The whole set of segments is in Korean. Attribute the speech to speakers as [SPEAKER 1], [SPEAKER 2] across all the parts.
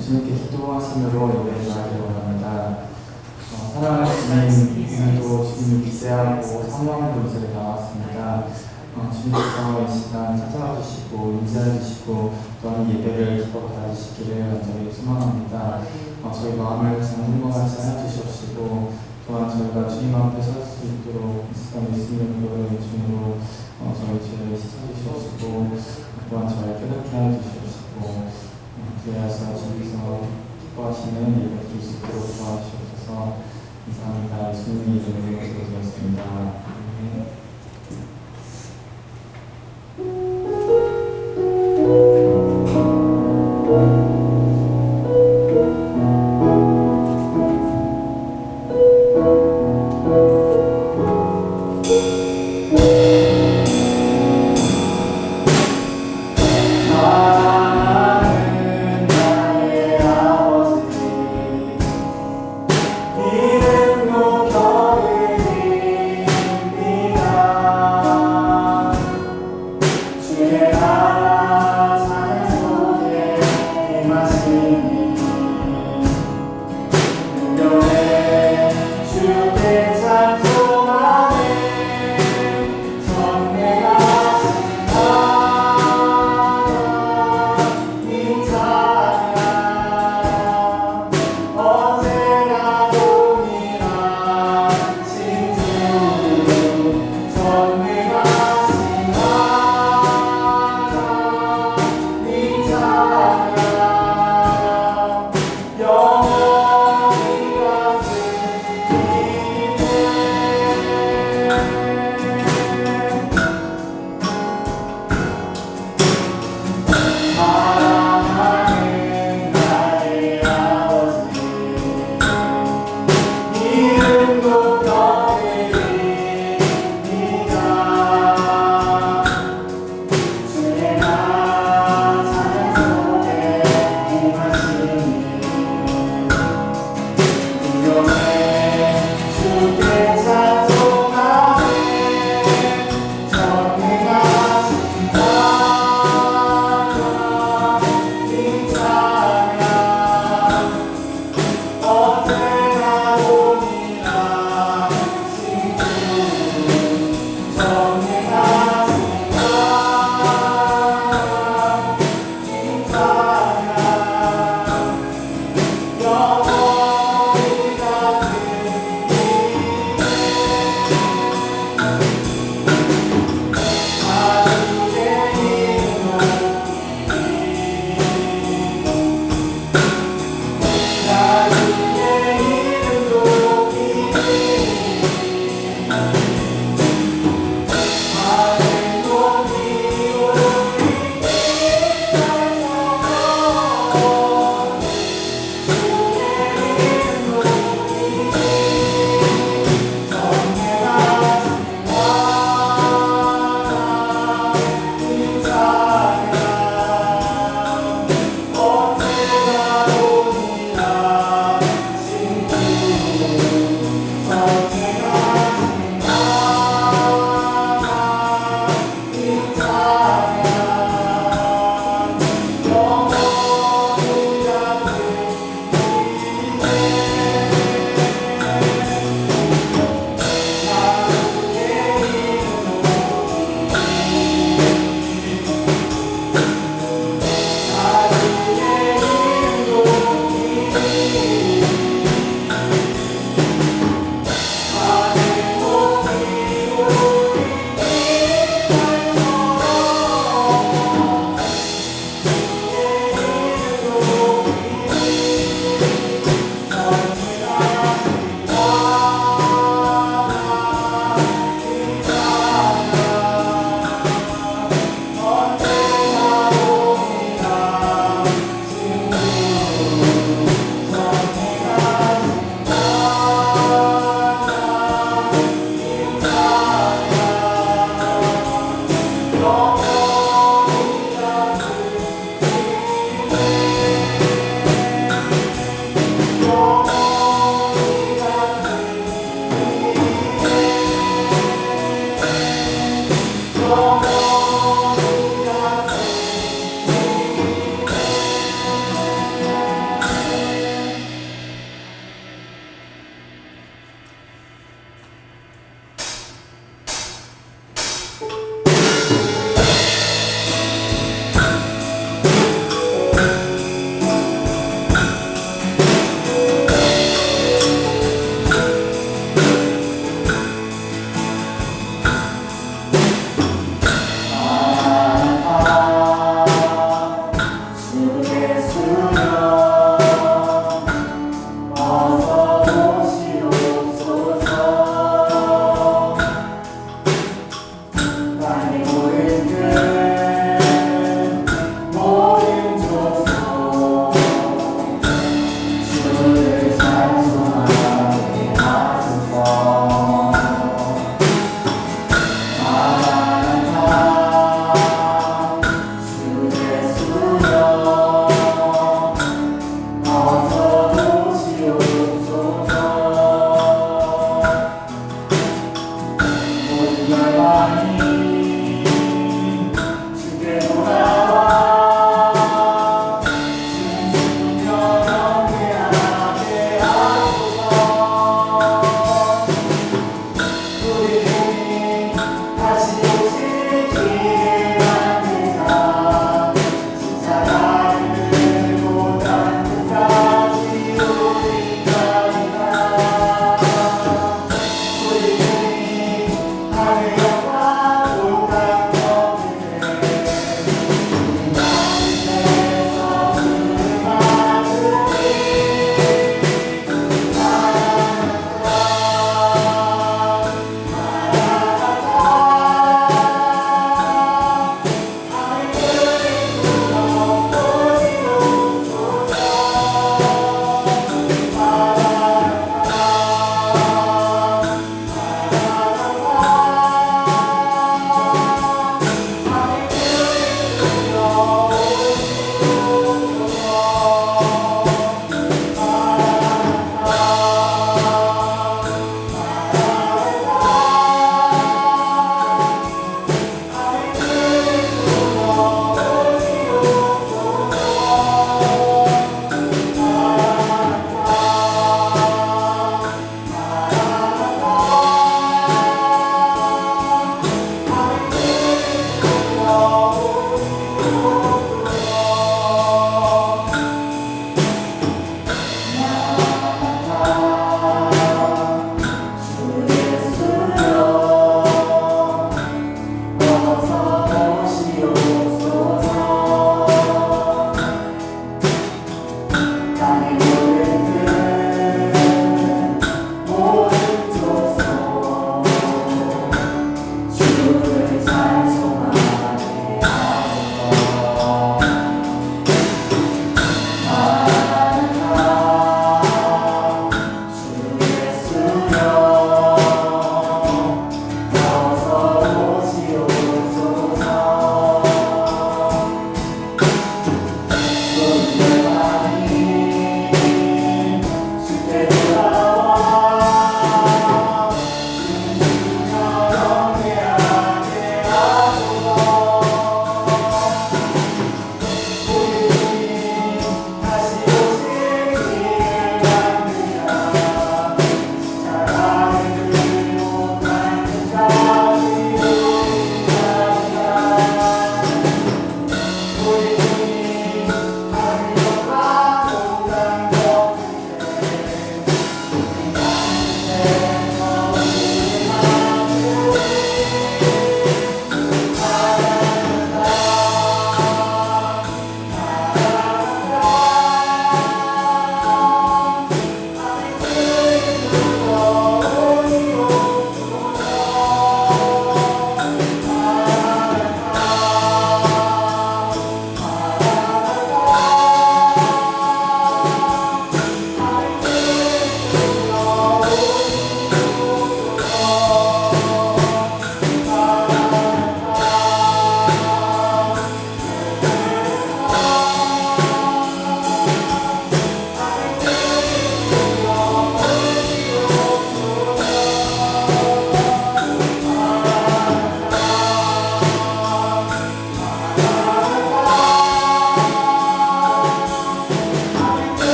[SPEAKER 1] 주님께 기도하심으로 예배를 하기 원합니다. 사랑하는 주님도 주님을 기대하고 사모하는 곳에 나왔습니다. 주님께서 이 시간 찾아와 주시고 인지해 주시고 또한 예배를 기뻐 받아주시기를 저희 소망합니다. 저희 마음을 장군과같이 하여 주시옵시고 또한 저희가 주님 앞에 설 수 있도록 이 시간 예수님의 기도를 주님으로 저희 죄를 씻어주시옵시고 또한 저를 깨닫게 하여 주시옵시고 그래서 주님께서 기뻐하시는 예배 드릴 수 있도록 도와주시옵소서. 감사합니다. 예수님의 이름으로 기도드렸습니다.
[SPEAKER 2] 이름도 겨울이 빛나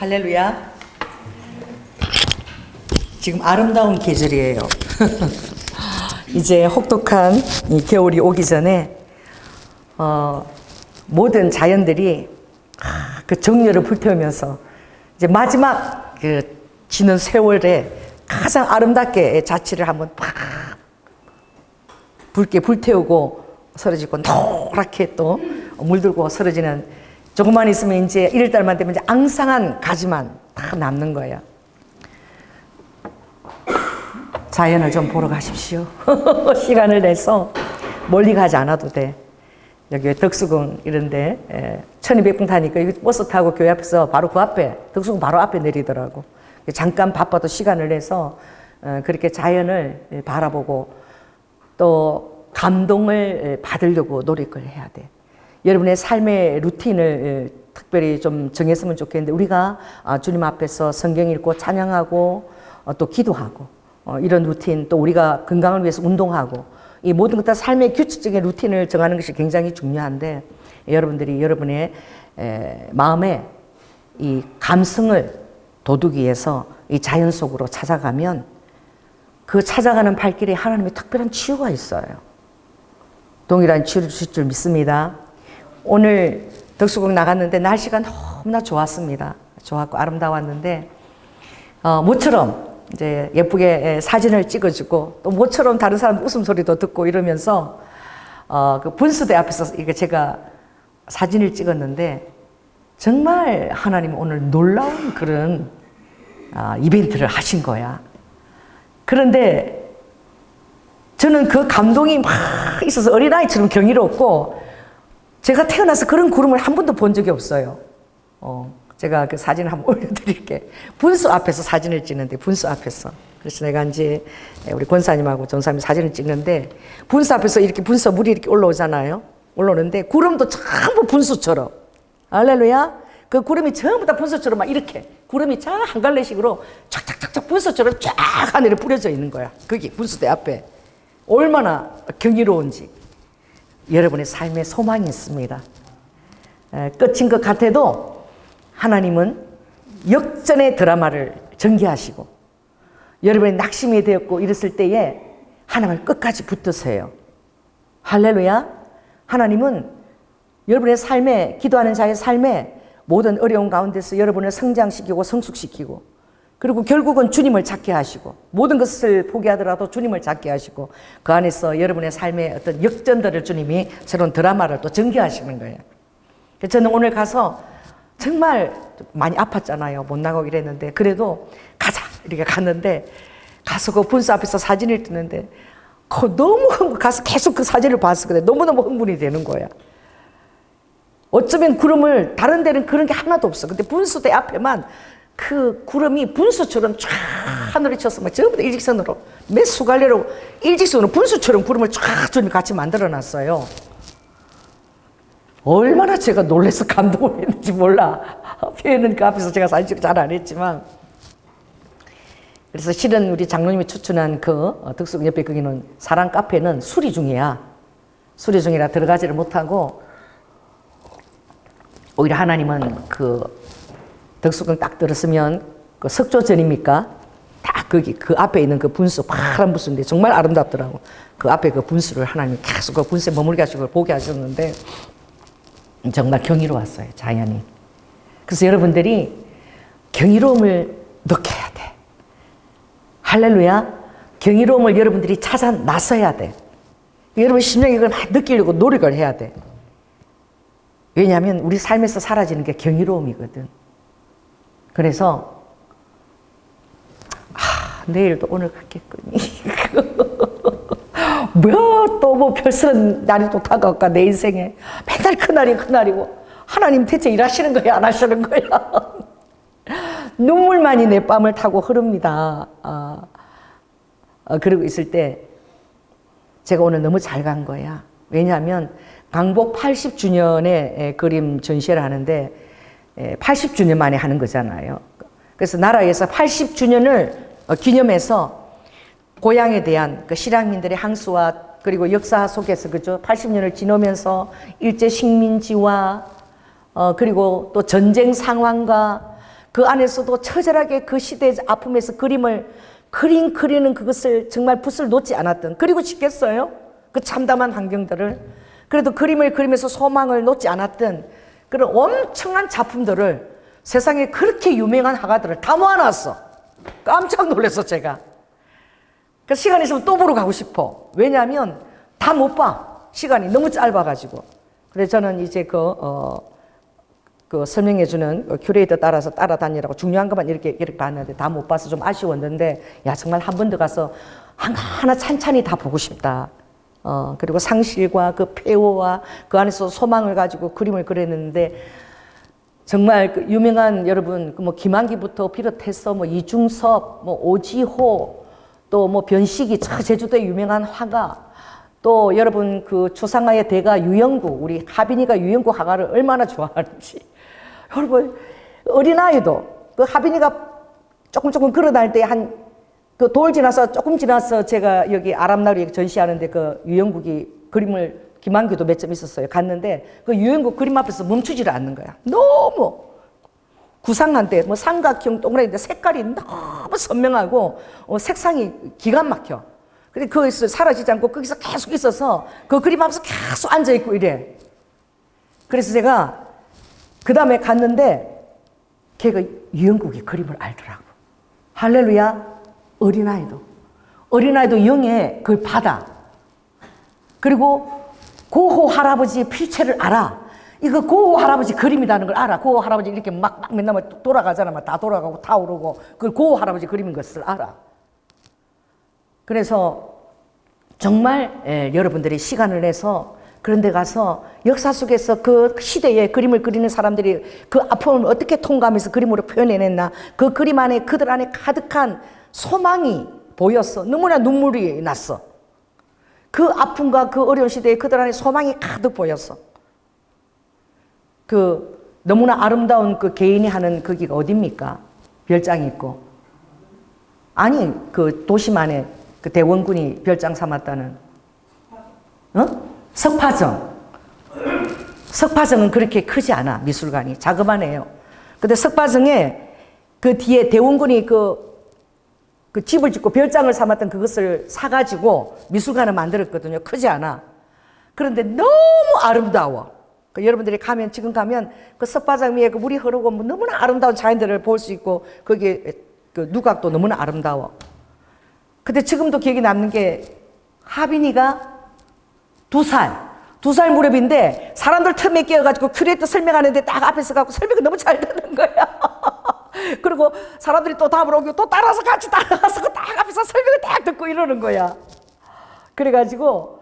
[SPEAKER 2] 할렐루야. 지금 아름다운 계절이에요. 이제 혹독한 이 겨울이 오기 전에 모든 자연들이 그 정열을 불태우면서 이제 마지막 그 지는 세월에 가장 아름답게 자취를 한번 팍 붉게 불태우고 쓰러지고 노랗게 또 물들고 쓰러지는, 조금만 있으면 이제 1월달만 되면 이제 앙상한 가지만 다 남는 거예요. 자연을 좀 보러 가십시오. 시간을 내서 멀리 가지 않아도 돼. 여기 덕수궁 이런데 1200분 타니까 여기 버스 타고 교회 앞에서 바로 그 앞에, 덕수궁 바로 앞에 내리더라고. 잠깐 바빠도 시간을 내서 그렇게 자연을 바라보고 또 감동을 받으려고 노력을 해야 돼. 여러분의 삶의 루틴을 특별히 좀 정했으면 좋겠는데, 우리가 주님 앞에서 성경 읽고 찬양하고 또 기도하고 이런 루틴, 또 우리가 건강을 위해서 운동하고, 이 모든 것 다 삶의 규칙적인 루틴을 정하는 것이 굉장히 중요한데, 여러분들이 여러분의 마음에 이 감성을 돋우기위해서 이 자연 속으로 찾아가면 그 찾아가는 발길에 하나님의 특별한 치유가 있어요. 동일한 치유를 주실 줄 믿습니다. 오늘 덕수궁 나갔는데 날씨가 너무 너무나 좋았습니다. 좋았고 아름다웠는데 모처럼 이제 예쁘게 사진을 찍어주고 또 모처럼 다른 사람 웃음소리도 듣고 이러면서 그 분수대 앞에서 이게 제가 사진을 찍었는데 정말 하나님 오늘 놀라운 그런 이벤트를 하신 거야. 그런데 저는 그 감동이 막 있어서 어린아이처럼 경이롭고 제가 태어나서 그런 구름을 한 번도 본 적이 없어요. 제가 그 사진을 한번 올려드릴게. 분수 앞에서 사진을 찍는데 분수 앞에서. 그래서 내가 이제 우리 권사님하고 전사님 사진을 찍는데 분수 앞에서 이렇게 분수 물이 이렇게 올라오잖아요. 올라오는데 구름도 전부 분수처럼. 할렐루야. 그 구름이 전부 다 분수처럼 막 이렇게 구름이 쫙 한 갈래식으로 쫙쫙쫙쫙 분수처럼 쫙 하늘에 뿌려져 있는 거야. 거기 분수대 앞에. 얼마나 경이로운지. 여러분의 삶에 소망이 있습니다. 끝인 것 같아도 하나님은 역전의 드라마를 전개하시고 여러분의 낙심이 되었고 이랬을 때에 하나님을 끝까지 붙드세요. 할렐루야. 하나님은 여러분의 삶에, 기도하는 자의 삶에 모든 어려운 가운데서 여러분을 성장시키고 성숙시키고 그리고 결국은 주님을 찾게 하시고 모든 것을 포기하더라도 주님을 찾게 하시고 그 안에서 여러분의 삶의 어떤 역전들을 주님이 새로운 드라마를 또 전개하시는 거예요. 저는 오늘 가서 정말 많이 아팠잖아요. 못 나가고 이랬는데 그래도 가자 이렇게 갔는데 가서 그 분수 앞에서 사진을 찍는데 너무 가서 계속 그 사진을 봤었거든요. 너무너무 흥분이 되는 거야. 어쩌면 구름을 다른 데는 그런 게 하나도 없어. 근데 분수대 앞에만 그 구름이 분수처럼 쫙 하늘에 쳐서 막 전부 다 일직선으로 몇 수갈래로 일직선으로 분수처럼 구름을 쫙 주님이 같이 만들어 놨어요. 얼마나 제가 놀라서 감동을 했는지 몰라. 표현은 그 앞에서 제가 사진 찍고 잘 안 했지만. 그래서 실은 우리 장로님이 추천한 그 덕수궁 옆에 거기는 사랑 카페는 수리 중이야. 수리 중이라 들어가지를 못하고 오히려 하나님은 그 덕수궁 딱 들었으면 그 석조 전입니까? 딱 거기 그 앞에 있는 그 분수 파란 분수인데 정말 아름답더라고. 그 앞에 그 분수를 하나님이 계속 그 분수에 머물게 하시고 보게 하셨는데 정말 경이로웠어요. 자연이. 그래서 여러분들이 경이로움을 느껴야 돼. 할렐루야. 경이로움을 여러분들이 찾아 나서야 돼. 여러분 심령이 그걸 막 느끼려고 노력을 해야 돼. 왜냐하면 우리 삶에서 사라지는 게 경이로움이거든. 그래서 내일도 오늘 갔겠거니. 뭐야 또 뭐 별스런 날이 또 다가올까 내 인생에. 맨날 그날이고 하나님 대체 일하시는 거야 안 하시는 거야. 눈물만이 내 뺨을 타고 흐릅니다. 그러고 있을 때 제가 오늘 너무 잘 간 거야. 왜냐하면 강복 80주년의 그림 전시회를 하는데 80주년 만에 하는 거잖아요. 그래서 나라에서 80주년을 기념해서 고향에 대한 그 실향민들의 항수와 그리고 역사 속에서 그죠 80년을 지나면서 일제 식민지와 그리고 또 전쟁 상황과 그 안에서도 처절하게 그 시대의 아픔에서 그림을 그리는 그것을 정말 붓을 놓지 않았던 그리고 싶겠어요? 그 참담한 환경들을 그래도 그림을 그리면서 소망을 놓지 않았던 그런 엄청난 작품들을 세상에 그렇게 유명한 화가들을 다 모아놨어. 깜짝 놀랐어 제가. 그 시간 있으면 또 보러 가고 싶어. 왜냐하면 다 못 봐. 시간이 너무 짧아가지고. 그래서 저는 이제 그 설명해주는 큐레이터 따라서 따라다니라고 중요한 것만 이렇게 봤는데 다 못 봐서 좀 아쉬웠는데 야 정말 한 번 더 가서 하나 찬찬히 다 보고 싶다. 그리고 상실과 그 폐허와 그 안에서 소망을 가지고 그림을 그렸는데 정말 그 유명한 여러분 뭐 김한기부터 비롯해서 뭐 이중섭, 뭐 오지호, 또 뭐 변식이 제주도의 유명한 화가 또 여러분 그 추상화의 대가 유영구 우리 하빈이가 유영구 화가를 얼마나 좋아하는지 여러분 어린아이도 그 하빈이가 조금 걸어다닐 때 한 그 돌 지나서 조금 지나서 제가 여기 아람나루에 전시하는데 그 유영국이 그림을 김한규도 몇 점 있었어요. 갔는데 그 유영국 그림 앞에서 멈추지를 않는 거야. 너무 구상한데 뭐 삼각형 동그라미인데 색깔이 너무 선명하고 색상이 기가 막혀. 근데 거기서 사라지지 않고 거기서 계속 있어서 그 그림 앞에서 계속 앉아있고 이래. 그래서 제가 그 다음에 갔는데 걔가 유영국의 그림을 알더라고. 할렐루야. 어린아이도 영의 그걸 받아. 그리고 고호 할아버지의 필체를 알아. 이거 고호 할아버지 그림이라는 걸 알아. 고호 할아버지 이렇게 막 맨날 돌아가잖아. 막 다 돌아가고 타오르고. 그걸 고호 할아버지 그림인 것을 알아. 그래서 정말 여러분들이 시간을 내서 그런 데 가서 역사 속에서 그 시대에 그림을 그리는 사람들이 그 아픔을 어떻게 통감해서 그림으로 표현해냈나. 그 그림 안에 그들 안에 가득한 소망이 보였어. 너무나 눈물이 났어. 그 아픔과 그 어려운 시대에 그들 안에 소망이 가득 보였어. 그 너무나 아름다운 그 개인이 하는 거기가 어딥니까? 별장이 있고. 아니 그 도심 안에 그 대원군이 별장 삼았다는 석파정. 석파정은 그렇게 크지 않아. 미술관이 자그마해요. 근데 석파정에 그 뒤에 대원군이 그 집을 짓고 별장을 삼았던 그것을 사가지고 미술관을 만들었거든요. 크지 않아. 그런데 너무 아름다워. 여러분들이 가면, 지금 가면 그 석파정 위에 그 물이 흐르고 뭐 너무나 아름다운 자연들을 볼 수 있고 거기에 그 누각도 너무나 아름다워. 근데 지금도 기억이 남는 게 하빈이가 2살 무렵인데 사람들 틈에 끼어가지고 큐레이터 설명하는데 딱 앞에서 가고 설명이 너무 잘 되는 거야. 그리고 사람들이 또 답을 오고 또 따라서 같이 따라가서 딱 앞에서 설명을 딱 듣고 이러는 거야. 그래가지고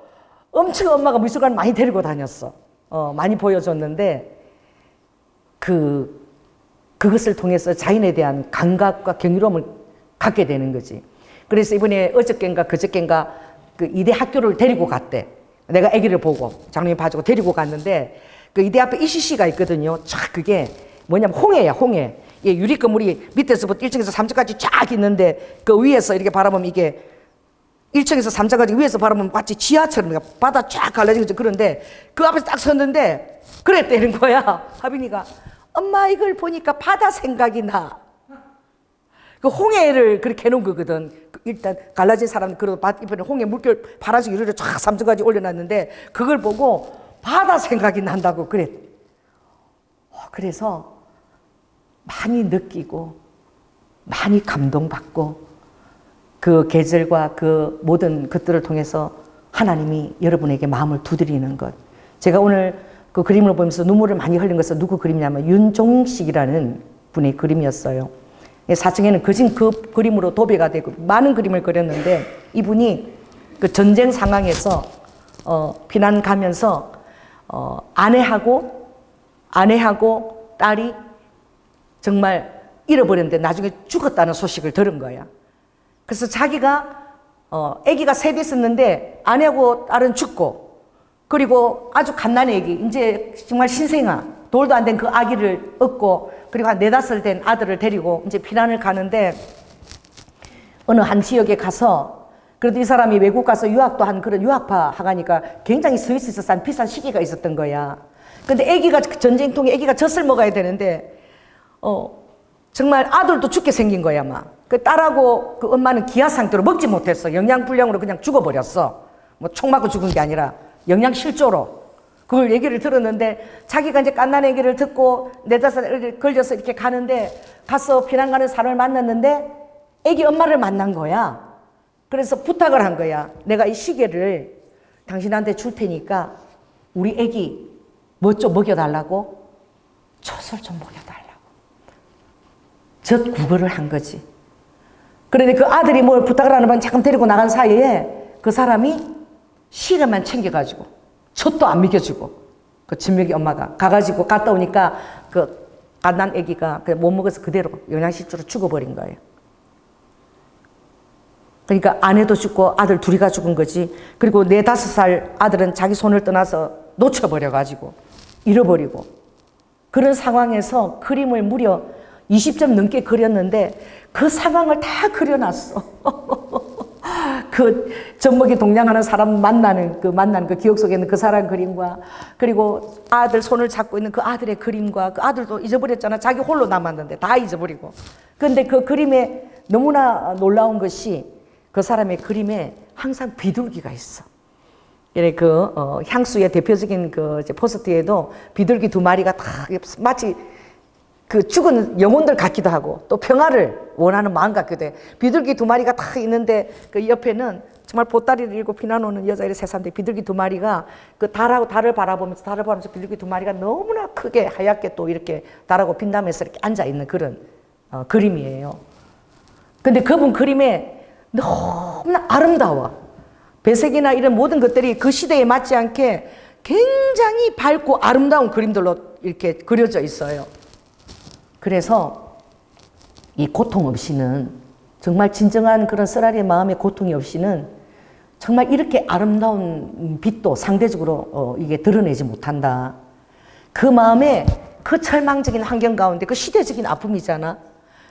[SPEAKER 2] 엄청 엄마가 미술관 많이 데리고 다녔어. 많이 보여줬는데 그것을 통해서 자연에 대한 감각과 경이로움을 갖게 되는 거지. 그래서 이번에 어저께인가 그저께인가 그 이대 학교를 데리고 갔대. 내가 아기를 보고 장로님 봐주고 데리고 갔는데 그 이대 앞에 ECC가 있거든요. 쫙 그게 뭐냐면 홍해야, 홍해. 예, 유리 건물이 밑에서부터 1층에서 3층까지 쫙 있는데 그 위에서 이렇게 바라보면 이게 1층에서 3층까지 위에서 바라보면 마치 지하처럼 바다 쫙 갈라진 거죠. 그런데 그 앞에서 딱 섰는데 그랬다는 거야. 하빈이가 엄마 이걸 보니까 바다 생각이 나. 그 홍해를 그렇게 해놓은 거거든. 일단 갈라진 사람은 그 밭이편에 홍해 물결 파란색 유리를 쫙 3층까지 올려놨는데 그걸 보고 바다 생각이 난다고 그랬. 그래서 많이 느끼고 많이 감동받고 그 계절과 그 모든 것들을 통해서 하나님이 여러분에게 마음을 두드리는 것. 제가 오늘 그 그림을 보면서 눈물을 많이 흘린 것은 누구 그림이냐면 윤종식이라는 분의 그림이었어요. 4층에는 그 그림으로 도배가 되고 많은 그림을 그렸는데 이분이 그 전쟁 상황에서 피난 가면서 아내하고 딸이 정말 잃어버렸는데 나중에 죽었다는 소식을 들은 거야. 그래서 자기가 아기가 셋 있었는데 아내하고 딸은 죽고 그리고 아주 갓난 아기 이제 정말 신생아 돌도 안 된 그 아기를 얻고 그리고 한 4-5살 된 아들을 데리고 이제 피난을 가는데 어느 한 지역에 가서 그래도 이 사람이 외국 가서 유학도 한 그런 유학파 하가니까 굉장히 스위스에서 싼 비싼 시기가 있었던 거야. 근데 아기가 전쟁통에 아기가 젖을 먹어야 되는데 정말 아들도 죽게 생긴 거야 막. 그 딸하고 그 엄마는 기아 상태로 먹지 못했어. 영양불량으로 그냥 죽어버렸어. 뭐 총 맞고 죽은 게 아니라 영양실조로. 그걸 얘기를 들었는데 자기가 이제 갓난 얘기를 듣고 4-5살 걸려서 이렇게 가는데 가서 피난 가는 사람을 만났는데 애기 엄마를 만난 거야. 그래서 부탁을 한 거야. 내가 이 시계를 당신한테 줄 테니까 우리 애기 뭐 좀 먹여달라고? 젖을 좀 먹여달라고. 젖 구걸을 한 거지. 그런데 그 아들이 뭘 부탁을 하는 반 잠깐 데리고 나간 사이에 그 사람이 시계만 챙겨가지고 젖도 안 먹여주고 그 진맥이 엄마가 가가지고 갔다 오니까 그 갓난 아기가 못 먹어서 그대로 영양실조로 죽어버린 거예요. 그러니까 아내도 죽고 아들 둘이가 죽은 거지. 그리고 4-5살 아들은 자기 손을 떠나서 놓쳐버려가지고 잃어버리고 그런 상황에서 그림을 무려 20점 넘게 그렸는데 그 상황을 다 그려놨어. 그 젖먹이 동냥하는 사람 만나는 그 기억 속에 있는 그 사람 그림과 그리고 아들 손을 잡고 있는 그 아들의 그림과 그 아들도 잊어버렸잖아. 자기 홀로 남았는데 다 잊어버리고. 근데 그 그림에 너무나 놀라운 것이 그 사람의 그림에 항상 비둘기가 있어. 향수의 대표적인 그 포스트에도 비둘기 2마리가 다 마치 그 죽은 영혼들 같기도 하고 또 평화를 원하는 마음 같기도 해. 비둘기 두 마리가 딱 있는데 그 옆에는 정말 보따리를 들고 피난오는 여자애를 세 사람인데 비둘기 두 마리가 그 달을 바라보면서 비둘기 두 마리가 너무나 크게 하얗게 또 이렇게 달하고 빛나면서 이렇게 앉아 있는 그런 그림이에요. 근데 그분 그림에 너무나 아름다워. 배색이나 이런 모든 것들이 그 시대에 맞지 않게 굉장히 밝고 아름다운 그림들로 이렇게 그려져 있어요. 그래서 이 고통 없이는 정말 진정한 그런 쓰라리의 마음의 고통이 없이는 정말 이렇게 아름다운 빛도 상대적으로 이게 드러내지 못한다. 그 마음에 그 절망적인 환경 가운데 그 시대적인 아픔이잖아.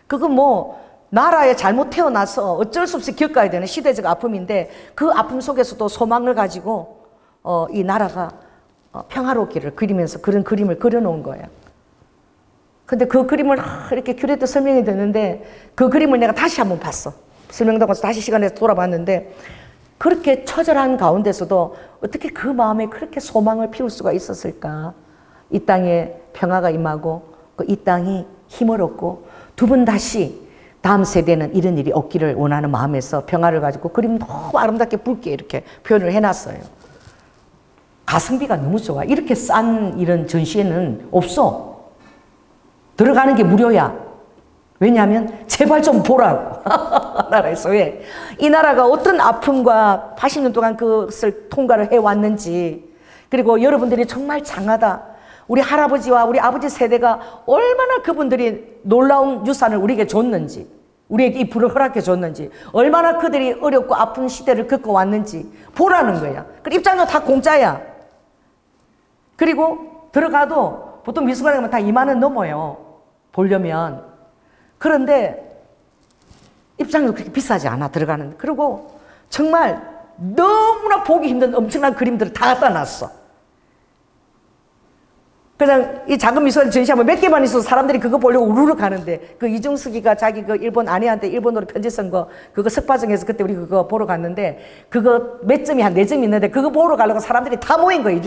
[SPEAKER 2] 그건 뭐 나라에 잘못 태어나서 어쩔 수 없이 겪어야 되는 시대적 아픔인데 그 아픔 속에서도 소망을 가지고 이 나라가 평화롭기를 그리면서 그런 그림을 그려놓은 거야. 근데 그 그림을 이렇게 큐레이터 설명이 되는데 그 그림을 내가 다시 한번 봤어. 설명하고 다시 시간에서 돌아봤는데 그렇게 처절한 가운데서도 어떻게 그 마음에 그렇게 소망을 피울 수가 있었을까? 이 땅에 평화가 임하고 이 땅이 힘을 얻고 두 번 다시 다음 세대는 이런 일이 없기를 원하는 마음에서 평화를 가지고 그림 너무 아름답게 붉게 이렇게 표현을 해놨어요. 가성비가 너무 좋아. 이렇게 싼 이런 전시회는 없어. 들어가는 게 무료야. 왜냐하면 제발 좀 보라고. 나라에서 왜? 이 나라가 어떤 아픔과 80년 동안 그것을 통과를 해왔는지 그리고 여러분들이 정말 장하다. 우리 할아버지와 우리 아버지 세대가 얼마나 그분들이 놀라운 유산을 우리에게 줬는지 우리에게 이 불을 허락해 줬는지 얼마나 그들이 어렵고 아픈 시대를 겪어왔는지 보라는 거야. 그 입장료 다 공짜야. 그리고 들어가도 보통 미술관에 가면 다 2만 원 넘어요. 보려면. 그런데 입장료 그렇게 비싸지 않아 들어가는. 그리고 정말 너무나 보기 힘든 엄청난 그림들을 다 갖다 놨어. 그냥 이 작은 미술관 전시하면 몇 개만 있어서 사람들이 그거 보려고 우르르 가는데 그 이중숙이가 자기 그 일본 아내한테 일본어로 편지 쓴 거 그거 석파정에서 그때 우리 그거 보러 갔는데 그거 몇 점이 한 4점 있는데 그거 보러 가려고 사람들이 다 모인 거예요.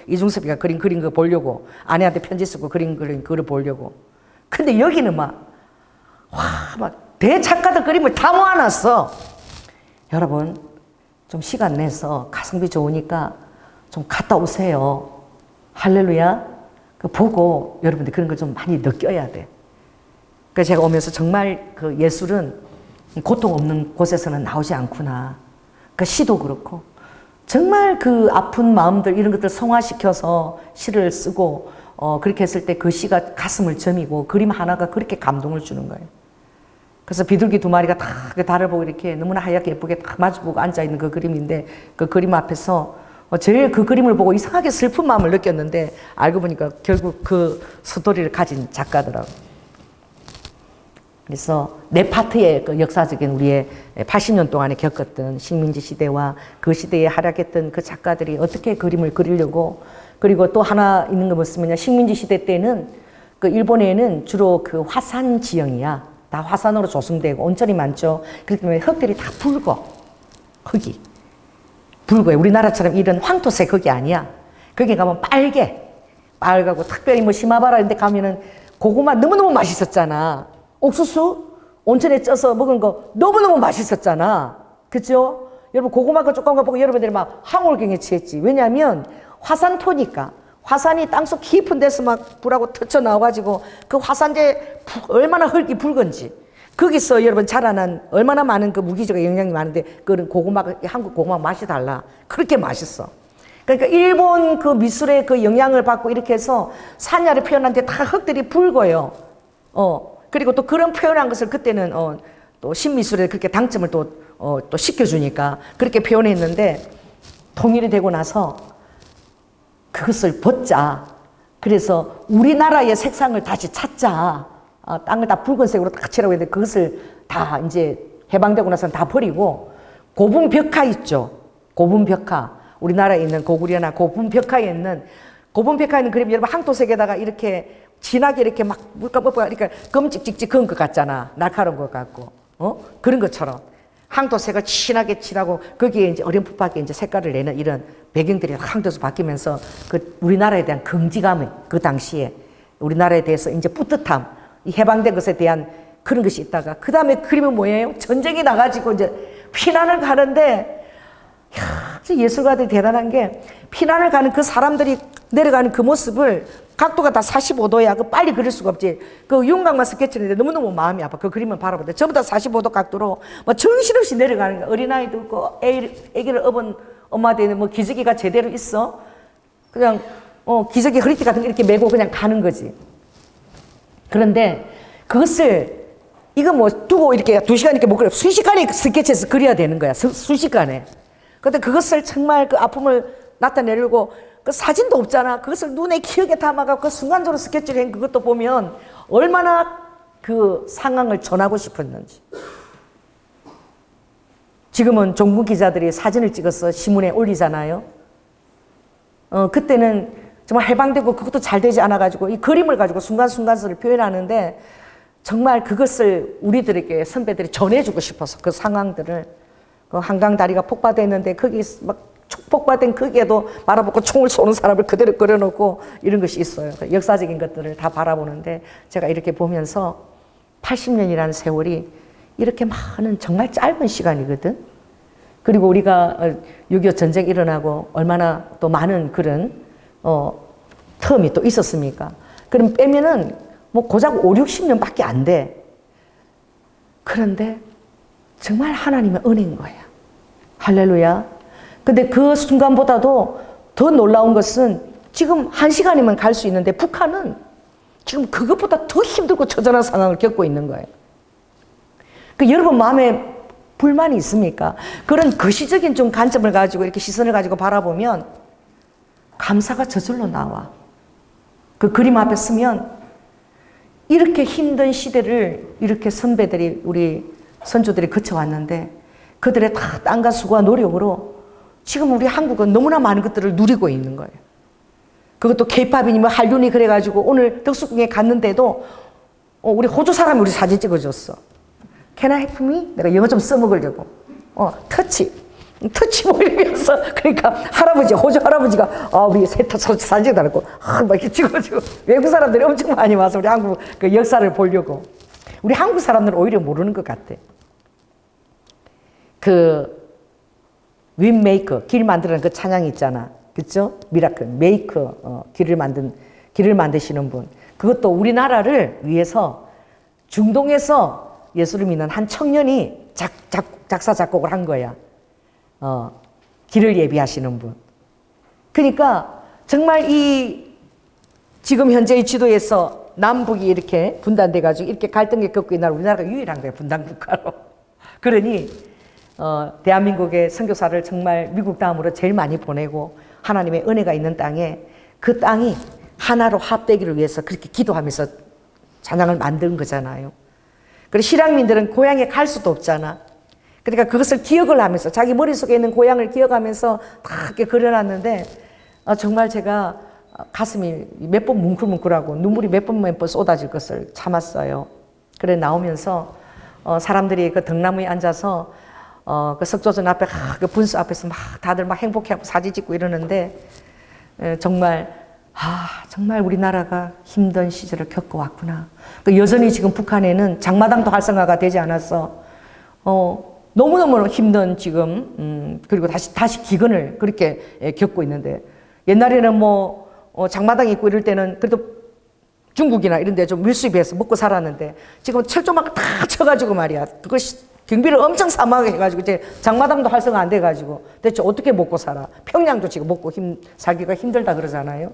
[SPEAKER 2] 이중숙이가 그린 거 보려고 아내한테 편지 쓰고 그린 그걸 보려고. 근데 여기는 막 대작가들 그림을 다 모아놨어. 여러분 좀 시간 내서 가성비 좋으니까 좀 갔다 오세요. 할렐루야. 그 보고 여러분들 그런 걸 좀 많이 느껴야 돼. 그래서 제가 오면서 정말 그 예술은 고통 없는 곳에서는 나오지 않구나. 그 시도 그렇고 정말 그 아픈 마음들 이런 것들 성화시켜서 시를 쓰고 그렇게 했을 때 그 시가 가슴을 저미고 그림 하나가 그렇게 감동을 주는 거예요. 그래서 비둘기 두 마리가 다 그 달을 보고 이렇게 너무나 하얗게 예쁘게 딱 마주보고 앉아있는 그 그림인데 그 그림 앞에서 제일 그 그림을 보고 이상하게 슬픈 마음을 느꼈는데 알고 보니까 결국 그 스토리를 가진 작가더라고. 그래서 내 파트의 그 역사적인 우리의 80년 동안에 겪었던 식민지 시대와 그 시대에 활약했던 그 작가들이 어떻게 그림을 그리려고 그리고 또 하나 있는 거 뭐냐면 식민지 시대 때는 그 일본에는 주로 그 화산 지형이야. 다 화산으로 조성되고 온천이 많죠. 그렇기 때문에 흙들이 다 붉어. 흙이. 붉어요. 우리나라처럼 이런 황토색 흙이 아니야. 거기 가면 빨갛고 특별히 뭐 시마바라 이런 데 가면은 고구마 너무너무 맛있었잖아. 옥수수 온천에 쪄서 먹은 거 너무너무 맛있었잖아. 그죠? 여러분 고구마 그 조그만 거 보고 여러분들이 막 황홀경에 취했지. 왜냐하면 화산토니까. 화산이 땅속 깊은 데서 막 불하고 터쳐 나와가지고 그 화산재 얼마나 흙이 붉은지 거기서 여러분 자라난 얼마나 많은 그 무기질과 영양이 많은데 그런 고구마가 한국 고구마 맛이 달라. 그렇게 맛있어. 그러니까 일본 그 미술의 그 영향을 받고 이렇게 해서 산야를 표현하는데 다 흙들이 붉어요. 그리고 또 그런 표현한 것을 그때는 또 신미술에 그렇게 당점을 또 시켜주니까 그렇게 표현했는데 통일이 되고 나서 그것을 벗자. 그래서 우리나라의 색상을 다시 찾자. 땅을 다 붉은색으로 딱 칠하고 있는데 그것을 다 이제 해방되고 나서는 다 버리고 고분벽화 있죠. 고분벽화. 우리나라에 있는 고구려나 고분벽화에 있는 그림 여러분 항토색에다가 이렇게 진하게 이렇게 막 물감 뽀뽀 그러니까 검찍찍찍 그은 것 같잖아. 날카로운 것 같고. 그런 것처럼 항토색을 진하게 칠하고 거기에 이제 어렴풋하게 이제 색깔을 내는 이런 배경들이 항토에서 바뀌면서 그 우리나라에 대한 긍지감이 그 당시에 우리나라에 대해서 이제 뿌듯함 이 해방된 것에 대한 그런 것이 있다가 그 다음에 그림은 뭐예요? 전쟁이 나가지고 이제 피난을 가는데 예술가들이 대단한 게 피난을 가는 그 사람들이 내려가는 그 모습을 각도가 다 45도야. 그 빨리 그릴 수가 없지. 그 윤곽만 스케치했는데 너무너무 마음이 아파. 그 그림을 바라보는데 전부 다 45도 각도로 뭐 정신없이 내려가는 거야. 어린아이도 있고 애기를 업은 엄마한테는 뭐 기저귀가 제대로 있어. 그냥 기저귀 허리띠 같은 거 이렇게 메고 그냥 가는 거지. 그런데 그것을 이거 뭐 두고 이렇게 2시간 이렇게 못 그려. 순식간에 스케치해서 그려야 되는 거야. 순식간에. 근데 그것을 정말 그 아픔을 나타내려고 그 사진도 없잖아. 그것을 눈에 기억에 담아가고 그 순간적으로 스케치를 한 그것도 보면 얼마나 그 상황을 전하고 싶었는지. 지금은 종북 기자들이 사진을 찍어서 신문에 올리잖아요. 그때는 정말 해방되고 그것도 잘 되지 않아가지고 이 그림을 가지고 순간순간을 표현하는데 정말 그것을 우리들에게 선배들이 전해주고 싶어서 그 상황들을 그 한강 다리가 폭파됐는데 거기 막 폭파된 거기에도 바라보고 총을 쏘는 사람을 그대로 그려놓고 이런 것이 있어요. 역사적인 것들을 다 바라보는데 제가 이렇게 보면서 80년이라는 세월이 이렇게 많은 정말 짧은 시간이거든. 그리고 우리가 6.25 전쟁 일어나고 얼마나 또 많은 그런 텀이 또 있었습니까? 그럼 빼면은 뭐 고작 5, 60년밖에 안 돼. 그런데 정말 하나님의 은혜인 거야. 할렐루야. 근데 그 순간보다도 더 놀라운 것은 지금 1시간이면 갈 수 있는데 북한은 지금 그것보다 더 힘들고 처절한 상황을 겪고 있는 거예요. 그 여러분 마음에 불만이 있습니까? 그런 거시적인 좀 관점을 가지고 이렇게 시선을 가지고 바라보면 감사가 저절로 나와. 그 그림 앞에 서면 이렇게 힘든 시대를 이렇게 선배들이 우리 선조들이 거쳐왔는데 그들의 다 땀과 수고와 노력으로 지금 우리 한국은 너무나 많은 것들을 누리고 있는 거예요. 그것도 케이팝이니 뭐 한류니 그래가지고 오늘 덕수궁에 갔는데도 우리 호주 사람이 우리 사진 찍어줬어. Can I have me? 내가 영어 좀 써먹으려고. 터치 뭐 이러면서 그러니까 호주 할아버지가 우리 사진 찍어달라고 막 이렇게 찍어주고 외국 사람들이 엄청 많이 와서 우리 한국 그 역사를 보려고. 우리 한국 사람들은 오히려 모르는 것 같아. 그 윈메이커 길 만드는 그 찬양이 있잖아. 그쵸? 미라클 메이커 길을 만드시는 분. 그것도 우리나라를 위해서 중동에서 예수를 믿는 한 청년이 작사 작곡을 한 거야. 길을 예비하시는 분. 그러니까 정말 이 지금 현재의 지도에서 남북이 이렇게 분단돼 가지고 이렇게 갈등을 겪고 있는 우리나라가 유일한 거예요. 분단 국가로. 그러니 대한민국의 선교사를 정말 미국 다음으로 제일 많이 보내고 하나님의 은혜가 있는 땅에 그 땅이 하나로 합되기를 위해서 그렇게 기도하면서 찬양을 만든 거잖아요. 그리고 실향민들은 고향에 갈 수도 없잖아. 그러니까 그것을 기억을 하면서 자기 머릿속에 있는 고향을 기억하면서 다 이렇게 그려놨는데 정말 제가 가슴이 몇 번 뭉클뭉클하고 눈물이 몇 번 쏟아질 것을 참았어요. 그래 나오면서 사람들이 그 등나무에 앉아서 그 석조전 앞에 그 분수 앞에서 막 다들 막 행복해하고 사진 찍고 이러는데 정말 정말 우리나라가 힘든 시절을 겪어왔구나. 그 여전히 지금 북한에는 장마당도 활성화가 되지 않아서 너무너무 힘든 지금 그리고 다시 기근을 그렇게 겪고 있는데 옛날에는 뭐 장마당 있고 이럴 때는 그래도 중국이나 이런 데 좀 밀수입해서 먹고 살았는데 지금 철조망 다 쳐가지고 말이야. 그것이 경비를 엄청 사막하게 해가지고 이제 장마당도 활성화 안 돼가지고 대체 어떻게 먹고 살아? 평양도 지금 먹고 살기가 힘들다 그러잖아요.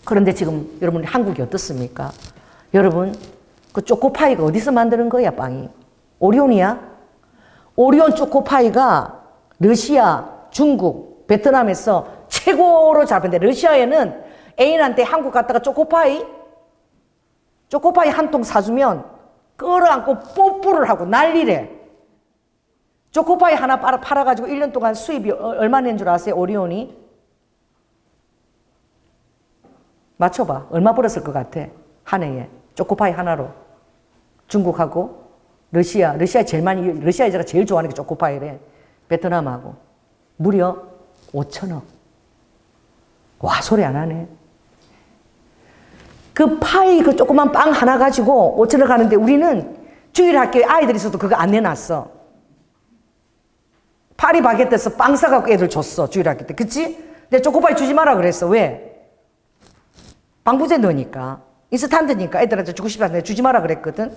[SPEAKER 2] 그런데 지금 여러분 한국이 어떻습니까? 여러분 그 초코파이가 어디서 만드는 거야 빵이? 오리온이야? 오리온 초코파이가 러시아, 중국, 베트남에서 최고로 잘 판대. 러시아에는 애인한테 한국 갔다가 초코파이 한 통 사주면 끌어안고 뽀뽀를 하고 난리래. 초코파이 하나 팔아가지고 1년 동안 수입이 얼마 낸 줄 아세요? 오리온이? 맞춰봐. 얼마 벌었을 것 같아? 한 해에. 초코파이 하나로. 중국하고 러시아에 제가 제일 좋아하는 게 초코파이래. 베트남하고. 무려 5천억. 와, 소리 안 하네. 그 파이 그 조그만 빵 하나 가지고 5천 원 가는데 우리는 주일학교에 아이들이 있어도 그거 안 내놨어. 파리 바게트에서 빵 사갖고 애들 줬어. 주일학교 때. 그치? 근데 초코파이 주지 마라 그랬어. 왜? 방부제 넣으니까. 인스턴트니까 애들한테 주고 싶었는데 주지 마라 그랬거든.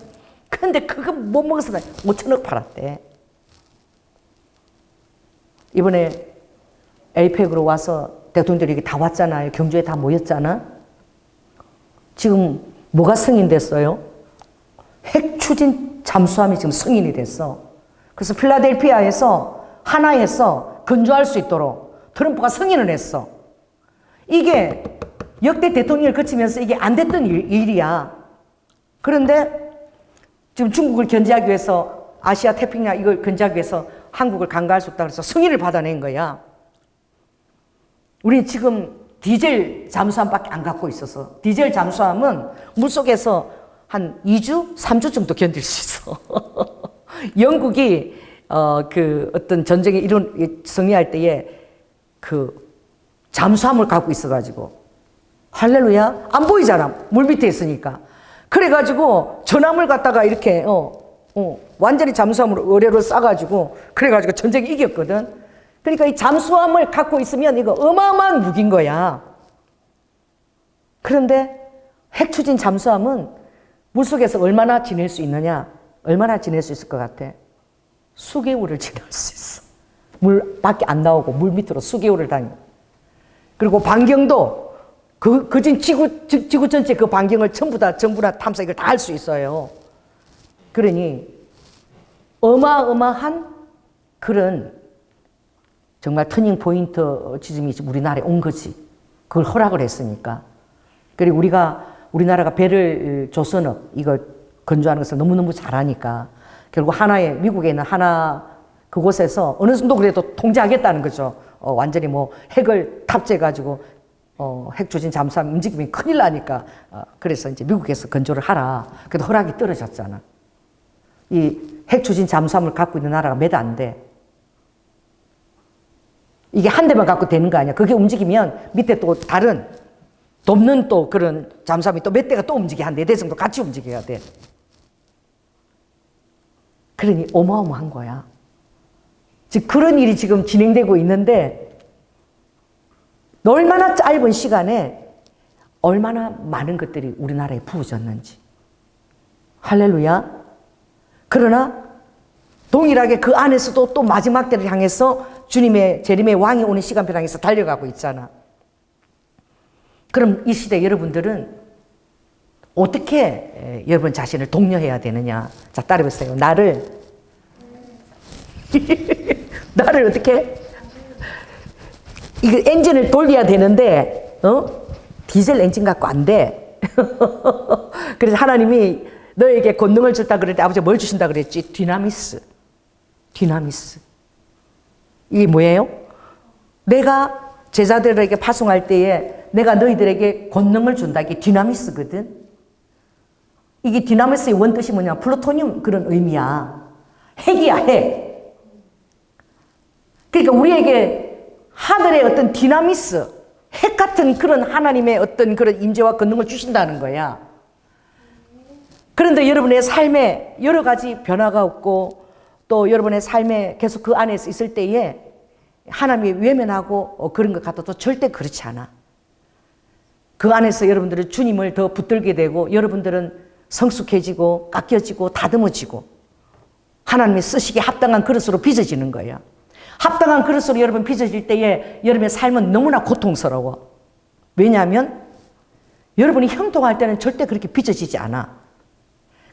[SPEAKER 2] 근데 그거 못 먹어서 5천억 팔았대. 이번에 에이펙으로 와서 대통령들이 다 왔잖아요. 경주에 다 모였잖아. 지금 뭐가 승인됐어요? 핵 추진 잠수함이 지금 승인이 됐어. 그래서 필라델피아에서 하나에서 건조할 수 있도록 트럼프가 승인을 했어. 이게 역대 대통령을 거치면서 이게 안 됐던 일이야. 그런데 지금 중국을 견제하기 위해서 아시아 태평양 이걸 견제하기 위해서 한국을 간과할 수 없다고 해서 승인을 받아낸 거야. 우리 지금 디젤 잠수함밖에 안 갖고 있어서 디젤 잠수함은 물속에서 한 2주, 3주 정도 견딜 수 있어. 영국이 그 어떤 전쟁에 승리할 때에 그 잠수함을 갖고 있어가지고 할렐루야 안 보이잖아 물 밑에 있으니까. 그래가지고 전함을 갖다가 이렇게 완전히 잠수함으로 의뢰를 싸가지고 그래가지고 전쟁에 이겼거든. 그러니까 이 잠수함을 갖고 있으면 이거 어마어마한 무기인 거야. 그런데 핵 추진 잠수함은 물속에서 얼마나 지낼 수 있느냐? 얼마나 지낼 수 있을 것 같아? 수개월을 지낼 수 있어. 물 밖에 안 나오고 물 밑으로 수개월을 다녀. 그리고 반경도 그진 지구 전체 그 반경을 전부 다 탐색을 다 할 수 있어요. 그러니 어마어마한 그런 정말 터닝 포인트 지점이 우리나라에 온 거지. 그걸 허락을 했으니까. 그리고 우리나라가 배를 조선업 이거 건조하는 것을 너무너무 잘하니까 결국 하나의 미국에 있는 하나 그곳에서 어느 정도 그래도 통제하겠다는 거죠. 완전히 뭐 핵을 탑재해가지고 핵 추진 잠수함 움직이면 큰일 나니까 그래서 이제 미국에서 건조를 하라. 그래도 허락이 떨어졌잖아. 이 핵 추진 잠수함을 갖고 있는 나라가 몇 안 돼. 이게 한 대만 갖고 되는 거 아니야. 그게 움직이면 밑에 또 다른 돕는 또 그런 잠수함이 또 몇 대가 또 움직여. 한 4대 정도 같이 움직여야 돼. 그러니 어마어마한 거야. 즉 그런 일이 지금 진행되고 있는데 얼마나 짧은 시간에 얼마나 많은 것들이 우리나라에 부어졌는지. 할렐루야. 그러나 동일하게 그 안에서도 또 마지막 때를 향해서 주님의 재림의 왕이 오는 시간표를 향해서 달려가고 있잖아. 그럼 이 시대 여러분들은 어떻게 여러분 자신을 독려해야 되느냐? 자, 따라해보세요. 나를 어떻게? 이거 엔진을 돌려야 되는데, 디젤 엔진 갖고 안 돼. 그래서 하나님이 너에게 권능을 줬다 그럴 때 아버지가 뭘 주신다 그랬지? 디나미스. 이게 뭐예요? 내가 제자들에게 파송할 때에 내가 너희들에게 권능을 준다. 이게 디나미스거든. 이게 디나미스의 원뜻이 뭐냐? 플루토늄 그런 의미야. 핵이야, 핵. 그러니까 우리에게 하늘의 어떤 디나미스, 핵 같은 그런 하나님의 어떤 그런 임재와 권능을 주신다는 거야. 그런데 여러분의 삶에 여러 가지 변화가 없고 또 여러분의 삶에 계속 그 안에서 있을 때에 하나님이 외면하고 그런 것 같아도 절대 그렇지 않아. 그 안에서 여러분들은 주님을 더 붙들게 되고 여러분들은 성숙해지고 깎여지고 다듬어지고 하나님이 쓰시기에 합당한 그릇으로 빚어지는 거예요. 합당한 그릇으로 여러분 빚어질 때에 여러분의 삶은 너무나 고통스러워. 왜냐하면 여러분이 형통할 때는 절대 그렇게 빚어지지 않아.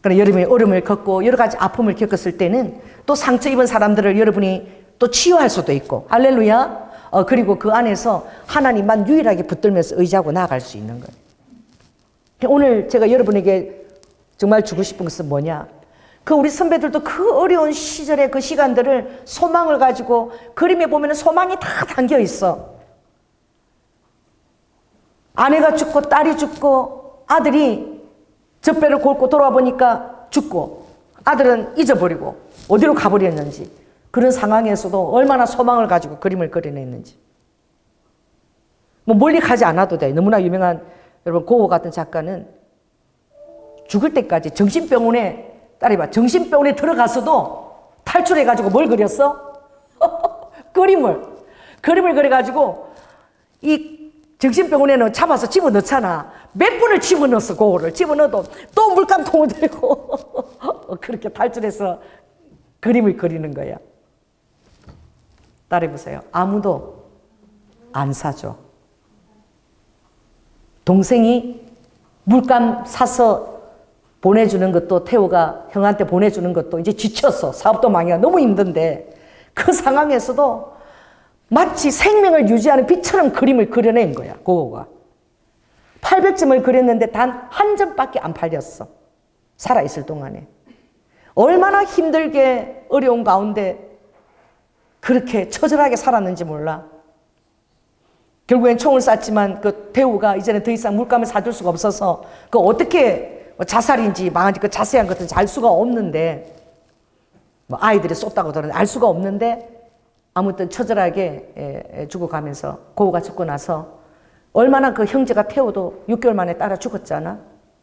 [SPEAKER 2] 그러나 여러분이 어려움을 겪고 여러 가지 아픔을 겪었을 때는 또 상처 입은 사람들을 여러분이 또 치유할 수도 있고 할렐루야. 그리고 그 안에서 하나님만 유일하게 붙들면서 의지하고 나아갈 수 있는 거예요. 오늘 제가 여러분에게 정말 주고 싶은 것은 뭐냐? 그 우리 선배들도 그 어려운 시절의 그 시간들을 소망을 가지고 그림에 보면 소망이 다 담겨 있어. 아내가 죽고 딸이 죽고 아들이 젖배를 곪고 돌아와 보니까 죽고 아들은 잊어버리고 어디로 가버렸는지 그런 상황에서도 얼마나 소망을 가지고 그림을 그려냈는지. 뭐 멀리 가지 않아도 돼. 너무나 유명한 여러분 고호 같은 작가는 죽을 때까지 정신병원에, 따라해봐, 정신병원에 들어가서도 탈출해가지고 뭘 그렸어? 그림을 그려가지고 이 정신병원에는 잡아서 집어넣잖아. 몇 번을 집어넣었어. 그거를 집어넣어도 또 물감통을 들고 그렇게 탈출해서 그림을 그리는 거야. 따라해보세요. 아무도 안 사줘. 동생이 물감 사서 보내주는 것도, 태호가 형한테 보내주는 것도 이제 지쳤어. 사업도 망해가 너무 힘든데 그 상황에서도 마치 생명을 유지하는 빛처럼 그림을 그려낸 거야. 고고가 800점을 그렸는데 단 한 점밖에 안 팔렸어. 살아있을 동안에. 얼마나 힘들게 어려운 가운데 그렇게 처절하게 살았는지 몰라. 결국엔 총을 쐈지만 그 태우가 이제는 더 이상 물감을 사줄 수가 없어서 그 어떻게 자살인지 망한지 그 자세한 것은 알 수가 없는데, 뭐 아이들이 쏟다고 들었는데 알 수가 없는데, 아무튼 처절하게 죽어가면서 고우가 죽고 나서 얼마나 그 형제가 태우도 6개월 만에 따라 죽었잖아.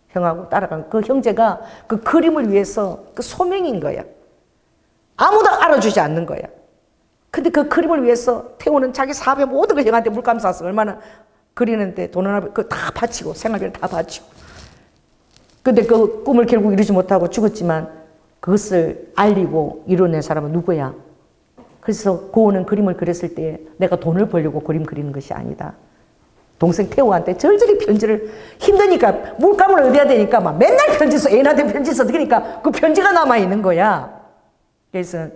[SPEAKER 2] 형하고 따라간 그 형제가 그 그림을 위해서 그 소명인 거야. 아무도 알아주지 않는 거야. 근데 그 그림을 위해서 태우는 자기 사업의 모든 걸 형한테 물감 사서 얼마나 그리는데 돈을 다 바치고 생활비를 다 바치고. 근데 그 꿈을 결국 이루지 못하고 죽었지만 그것을 알리고 이뤄낸 사람은 누구야? 그래서 고우는 그림을 그렸을 때 내가 돈을 벌려고 그림 그리는 것이 아니다. 동생 태우한테 절절히 편지를, 힘드니까 물감을 얻어야 되니까 막 맨날 편지 써. 애인한테 편지 써. 그러니까 그 편지가 남아있는 거야. 그래서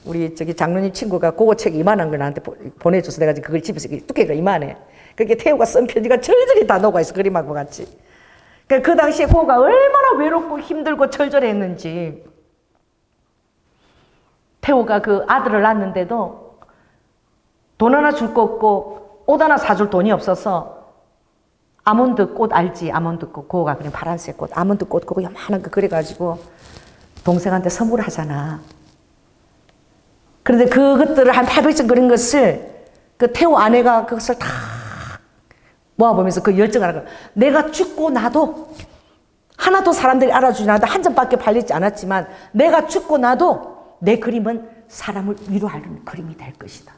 [SPEAKER 2] 우리 저기 장로님 친구가 그거 책 이만한 걸 나한테 보내줘서 내가 그걸 집에서 두께가 이만해. 그렇게 태우가 쓴 편지가 절절히 다 녹아있어. 그림하고 같이. 그 당시에 고우가 얼마나 외롭고 힘들고 절절했는지. 태우가 그 아들을 낳았는데도 돈 하나 줄 거 없고 옷 하나 사줄 돈이 없어서 아몬드 꽃 알지? 아몬드 꽃. 고우가 그냥 파란색 꽃, 아몬드 꽃 그거 요만한 거 그려가지고 동생한테 선물을 하잖아. 그런데 그것들을 한 800점 그린 것을 그 태우 아내가 그것을 다 모아보면서 그 열정을 하는 거야. 내가 죽고 나도 하나도 사람들이 알아주지 않아도 한 점밖에 팔리지 않았지만 내가 죽고 나도 내 그림은 사람을 위로하는 그림이 될 것이다.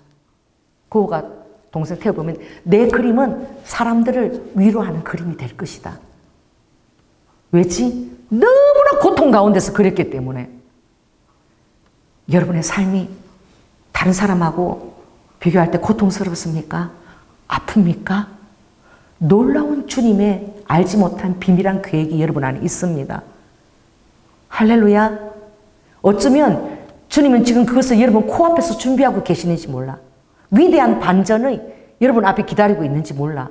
[SPEAKER 2] 고우가 동생 태우 보면 내 그림은 사람들을 위로하는 그림이 될 것이다. 왜지? 너무나 고통 가운데서 그렸기 때문에. 여러분의 삶이 다른 사람하고 비교할 때 고통스럽습니까? 아픕니까? 놀라운 주님의 알지 못한 비밀한 계획이 여러분 안에 있습니다. 할렐루야. 어쩌면 주님은 지금 그것을 여러분 코앞에서 준비하고 계시는지 몰라. 위대한 반전을 여러분 앞에 기다리고 있는지 몰라.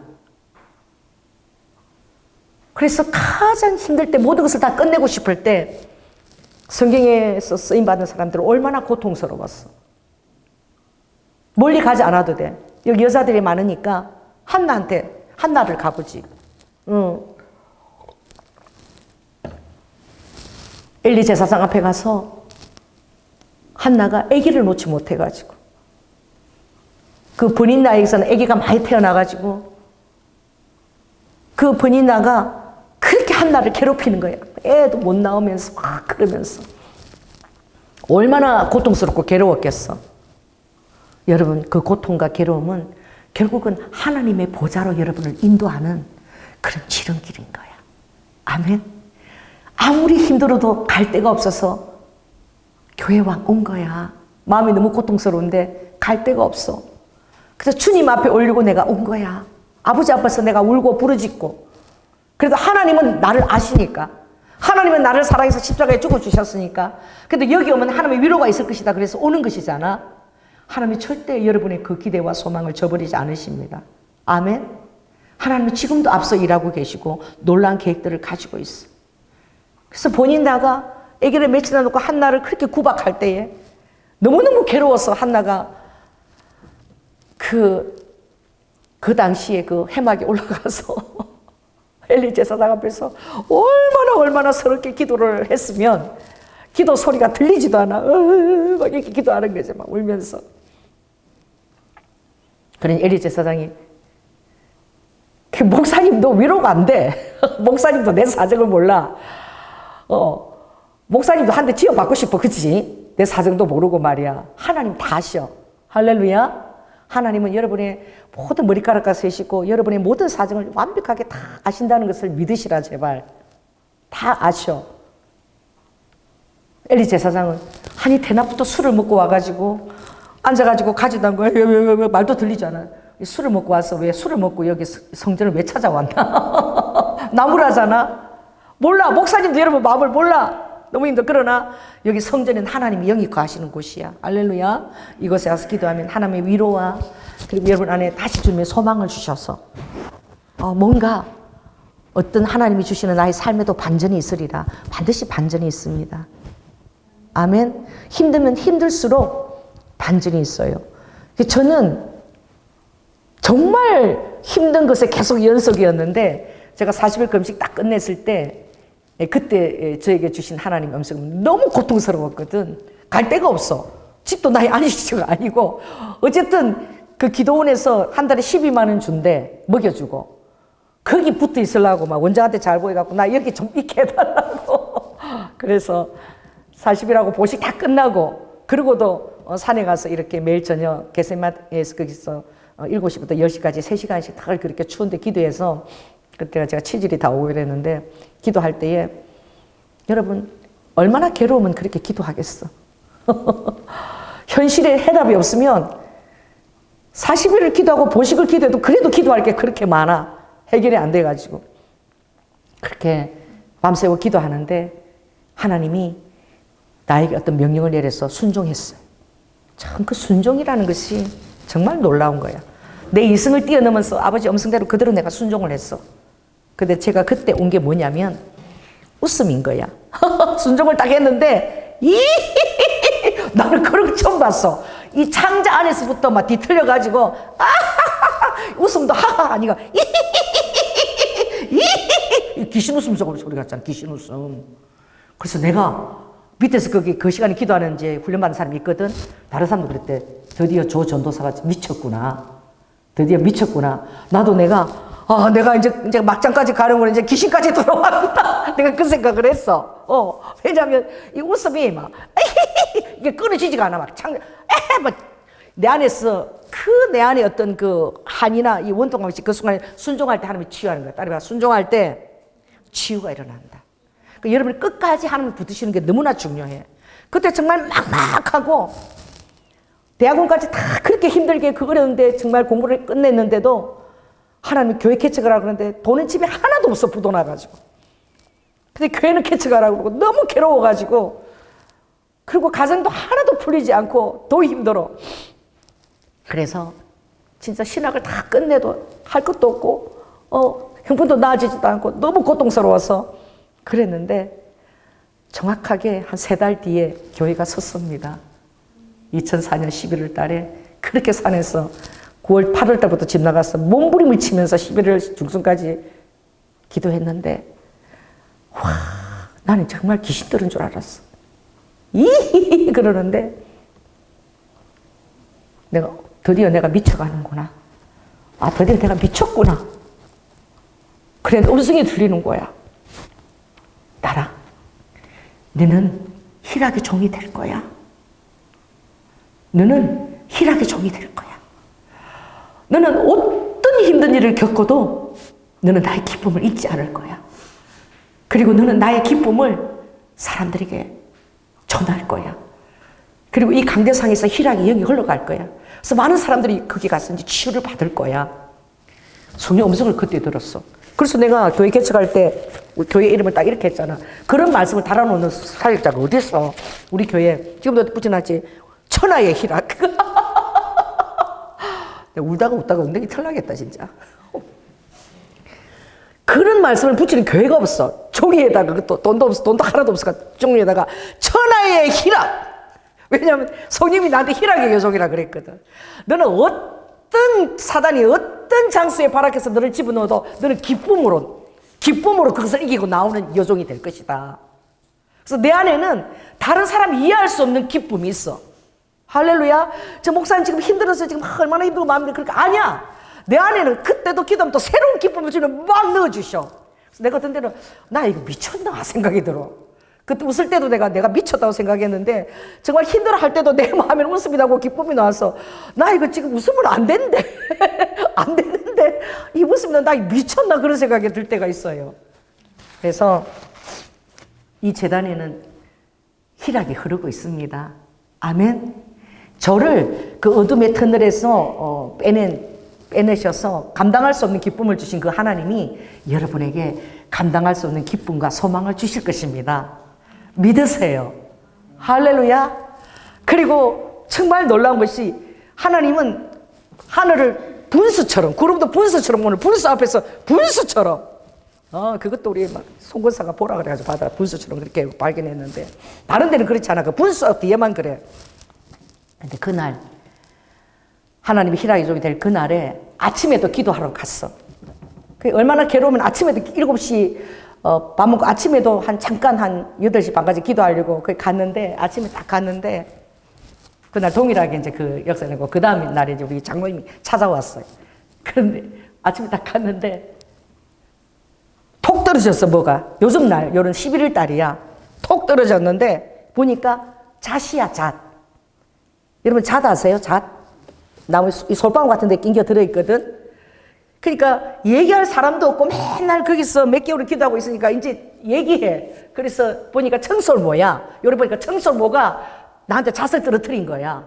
[SPEAKER 2] 그래서 가장 힘들 때 모든 것을 다 끝내고 싶을 때 성경에서 쓰임받은 사람들은 얼마나 고통스러웠어. 멀리 가지 않아도 돼. 여기 여자들이 많으니까 한나를 가보지. 엘리 제사장 앞에 가서 한나가 아기를 놓지 못해가지고 그 버닌나에게서는 아기가 많이 태어나가지고 그 버닌나가 그렇게 한나를 괴롭히는 거야. 애도 못 나오면서 막 그러면서 얼마나 고통스럽고 괴로웠겠어. 여러분 그 고통과 괴로움은 결국은 하나님의 보좌로 여러분을 인도하는 그런 지름길인 거야. 아멘. 아무리 힘들어도 갈 데가 없어서 교회 온 거야. 마음이 너무 고통스러운데 갈 데가 없어. 그래서 주님 앞에 올리고 내가 온 거야. 아버지 앞에서 내가 울고 부르짖고. 그래도 하나님은 나를 아시니까. 하나님은 나를 사랑해서 십자가에 죽어주셨으니까. 그래도 여기 오면 하나님의 위로가 있을 것이다. 그래서 오는 것이잖아. 하나님이 절대 여러분의 그 기대와 소망을 저버리지 않으십니다. 아멘. 하나님은 지금도 앞서 일하고 계시고 놀라운 계획들을 가지고 있어. 그래서 본인다가 아기를 며칠 놓고 한나를 그렇게 구박할 때에 너무너무 괴로워서 한나가 그 당시에 그 해막에 올라가서 엘리 제사장 앞에서 얼마나 서럽게 기도를 했으면 기도 소리가 들리지도 않아. 막 이렇게 기도하는 거지, 막 울면서. 그러니 엘리 제사장이 목사님도 위로가 안 돼. 목사님도 내 사정을 몰라. 목사님도 한 대 지어받고 싶어, 그치? 내 사정도 모르고 말이야. 하나님 다 아셔. 할렐루야. 하나님은 여러분의 모든 머리카락과 세시고 여러분의 모든 사정을 완벽하게 다 아신다는 것을 믿으시라, 제발. 다 아셔. 엘리 제사장은 한이 대낮부터 술을 먹고 와가지고 앉아가지고 가지던 거야. 왜 말도 들리잖아. 술을 먹고 와서 왜 술을 먹고 여기 성전을 왜 찾아왔나? 나무라잖아. 몰라. 목사님도 여러분 마음을 몰라. 너무 힘들어. 그러나 여기 성전은 하나님이 영이 거하시는 곳이야. 할렐루야. 이곳에 와서 기도하면 하나님의 위로와 그리고 여러분 안에 다시 주님의 소망을 주셔서 뭔가 어떤 하나님이 주시는 나의 삶에도 반전이 있으리라. 반드시 반전이 있습니다. 아멘. 힘들면 힘들수록 반전이 있어요. 저는 정말 힘든 것에 계속 연속이었는데 제가 40일 금식 딱 끝냈을 때 그때 저에게 주신 하나님의 음성은 너무 고통스러웠거든. 갈 데가 없어. 집도 나의 안식처가 아니고 어쨌든 그 기도원에서 한 달에 12만 원 준대. 먹여주고 거기 붙어 있으려고 막 원장한테 잘 보여갖고 나 여기 좀 있게 해달라고. 그래서 40일하고 보식 다 끝나고 그러고도 산에 가서 이렇게 매일 저녁 게세마에서 거기서 7시부터 10시까지 3시간씩 다 그렇게 추운데 기도해서 그때가 제가 치질이 다 오고 이랬는데 기도할 때에 여러분 얼마나 괴로우면 그렇게 기도하겠어. 현실에 해답이 없으면 40일을 기도하고 보식을 기도해도 그래도 기도할 게 그렇게 많아. 해결이 안 돼가지고 그렇게 밤새워 기도하는데 하나님이 나에게 어떤 명령을 내려서 순종했어요. 참 그 순종이라는 것이 정말 놀라운 거야. 내 이성을 뛰어넘어서 아버지 음성대로 그대로 내가 순종을 했어. 근데 제가 그때 온 게 뭐냐면 웃음인 거야. 순종을 딱 했는데 나는 그런 거 처음 봤어. 이 창자 안에서부터 막 뒤틀려가지고 웃음도 하하 아니가 귀신 웃음 소리 같잖아. 귀신 웃음. 그래서 내가 밑에서 그 시간에 기도하는 이제 훈련받은 사람이 있거든. 다른 사람도 그랬대. 드디어 조 전도사가 미쳤구나. 드디어 미쳤구나. 나도 내가 이제 막장까지 가는구나. 이제 귀신까지 들어왔구나. 내가 그 생각을 했어. 왜냐면 이 웃음이 막 이게 끊어지지가 않아. 막 내 안에서 내 안에 어떤 그 한이나 이 원통감이 그 순간에 순종할 때 하나님이 치유하는 거야. 따라봐. 순종할 때 치유가 일어난다. 그러니까 여러분이 끝까지 하나님을 붙드시는 게 너무나 중요해. 그때 정말 막막하고 대학원까지 다 그렇게 힘들게 그거였는데 정말 공부를 끝냈는데도 하나님이 교회 개척을 하라고 그러는데 돈은 집에 하나도 없어. 부도나가지고. 근데 교회는 개척하라고 그러고 너무 괴로워가지고 그리고 가정도 하나도 풀리지 않고 더 힘들어. 그래서 진짜 신학을 다 끝내도 할 것도 없고 형편도 나아지지도 않고 너무 고통스러워서 그랬는데 정확하게 한 3달 뒤에 교회가 섰습니다. 2004년 11월 달에 그렇게 산에서 9월 8월 달부터 집 나가서 몸부림을 치면서 11월 중순까지 기도했는데 나는 정말 귀신 들은 줄 알았어. 그러는데 드디어 내가 미쳐가는구나. 드디어 내가 미쳤구나. 그래 음성이 들리는 거야. 나라, 너는 희락의 종이 될 거야. 너는 희락의 종이 될 거야. 너는 어떤 힘든 일을 겪어도 너는 나의 기쁨을 잊지 않을 거야. 그리고 너는 나의 기쁨을 사람들에게 전할 거야. 그리고 이 강대상에서 희락의 영이 흘러갈 거야. 그래서 많은 사람들이 거기 가서 이제 치유를 받을 거야. 성령 음성을 그때 들었어. 그래서 내가 교회 개척할 때 교회 이름을 딱 이렇게 했잖아. 그런 말씀을 달아놓는 사역자가 어디 있어? 우리 교회 지금도 붙여놨지. 천하의 희락. 내가 울다가 웃다가 엉덩이 털나겠다 진짜. 그런 말씀을 붙이는 교회가 없어. 종이에다가 또 돈도 없어. 돈도 하나도 없으니까 종이에다가 천하의 희락. 왜냐하면 성령이 나한테 희락의 여종이라 그랬거든. 너는 어떤 사단이 어떤 장수에 발악해서 너를 집어넣어도 너는 기쁨으로 그것을 이기고 나오는 여종이 될 것이다. 그래서 내 안에는 다른 사람이 이해할 수 없는 기쁨이 있어. 할렐루야. 저 목사님 지금 힘들어서 지금 얼마나 힘들고 마음이 그러니까 아니야. 내 안에는 그때도 기도하면 또 새로운 기쁨을 주면 막 넣어주셔. 그래서 내가 어떤 때는 나 이거 미쳤나 생각이 들어. 그때 웃을 때도 내가 미쳤다고 생각했는데 정말 힘들어할 때도 내 마음에 웃음이 나고 기쁨이 나와서 나 이거 지금 웃으면 안 되는데 안 되는데 이 웃으면 나 미쳤나 그런 생각이 들 때가 있어요. 그래서 이 재단에는 희락이 흐르고 있습니다. 아멘. 저를 그 어둠의 터널에서 빼내셔서 감당할 수 없는 기쁨을 주신 그 하나님이 여러분에게 감당할 수 없는 기쁨과 소망을 주실 것입니다. 믿으세요. 할렐루야. 그리고 정말 놀라운 것이 하나님은 하늘을 분수처럼, 구름도 분수처럼, 오늘 분수 앞에서 분수처럼, 그것도 우리 막 송건사가 보라 그래가지고 바다 분수처럼 그렇게 발견했는데, 다른 데는 그렇지 않아. 그 분수 뒤에만 그래. 근데 그날, 하나님이 희락의 종이 될 그날에 아침에도 기도하러 갔어. 얼마나 괴로우면 아침에도 7시 밥 먹고 아침에도 잠깐 한 8시 반까지 기도하려고 갔는데, 아침에 딱 갔는데, 그날 동일하게 이제 그 역사내고, 그 다음 날에 이제 우리 장로님이 찾아왔어요. 그런데 아침에 딱 갔는데, 톡 떨어졌어, 뭐가. 요즘 날, 요런 11월 달이야. 톡 떨어졌는데, 보니까 잣이야, 잣. 여러분, 잣 아세요? 잣? 나무, 이 솔방울 같은 데 낑겨 들어있거든? 그러니까 얘기할 사람도 없고 맨날 거기서 몇 개월을 기도하고 있으니까 이제 얘기해. 그래서 보니까 청설모야. 여기 보니까 청설모가 나한테 잣을 떨어뜨린 거야.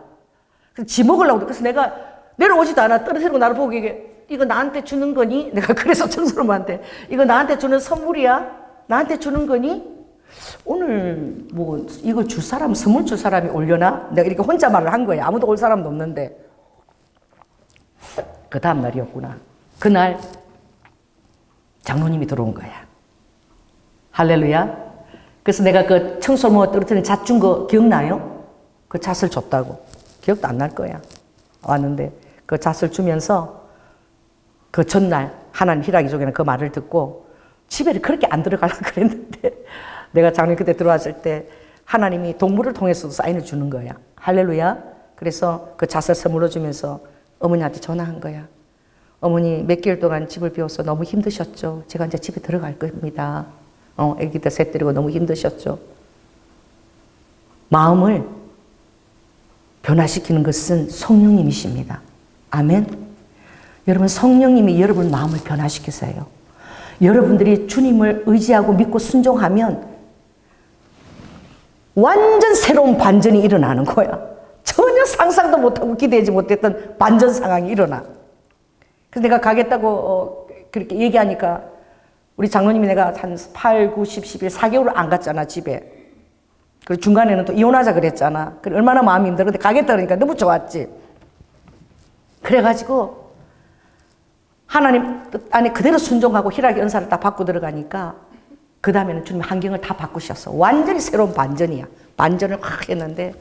[SPEAKER 2] 그래서 지 먹으려고. 그래서 내가 내려오지도 않아. 떨어뜨리고 나를 보고 이거 나한테 주는 거니? 내가 그래서 청설모한테 이거 나한테 주는 선물이야? 나한테 주는 거니? 오늘 뭐 이거 줄 사람, 선물 줄 사람이 올려나? 내가 이렇게 혼자 말을 한 거야. 아무도 올 사람도 없는데. 그 다음 날이었구나. 그날 장로님이 들어온 거야. 할렐루야. 그래서 내가 그 청설모 떨어뜨린 잣 준 거 기억나요? 그 잣을 줬다고. 기억도 안 날 거야. 왔는데 그 잣을 주면서 그 전날 하나님 희락의 종에는 그 말을 듣고 집에 그렇게 안 들어가려고 그랬는데 내가 장로님 그때 들어왔을 때 하나님이 동물을 통해서도 사인을 주는 거야. 할렐루야. 그래서 그 잣을 선물로 주면서 어머니한테 전화한 거야. 어머니 몇 개월 동안 집을 비워서 너무 힘드셨죠? 제가 이제 집에 들어갈 겁니다. 애기들 셋 데리고 너무 힘드셨죠? 마음을 변화시키는 것은 성령님이십니다. 아멘. 여러분, 성령님이 여러분 마음을 변화시키세요. 여러분들이 주님을 의지하고 믿고 순종하면 완전 새로운 반전이 일어나는 거야. 전혀 상상도 못하고 기대하지 못했던 반전 상황이 일어나. 그래서 내가 가겠다고 그렇게 얘기하니까 우리 장로님이 내가 한 8, 9, 10, 11, 4개월을 안 갔잖아, 집에. 그리고 중간에는 또 이혼하자 그랬잖아. 그래 얼마나 마음이 힘들어. 근데 가겠다 그러니까 너무 좋았지. 그래가지고 하나님 뜻 안에 그대로 순종하고 희락의 은사를 다 받고 들어가니까 그 다음에는 주님 환경을 다 바꾸셨어. 완전히 새로운 반전이야. 반전을 확 했는데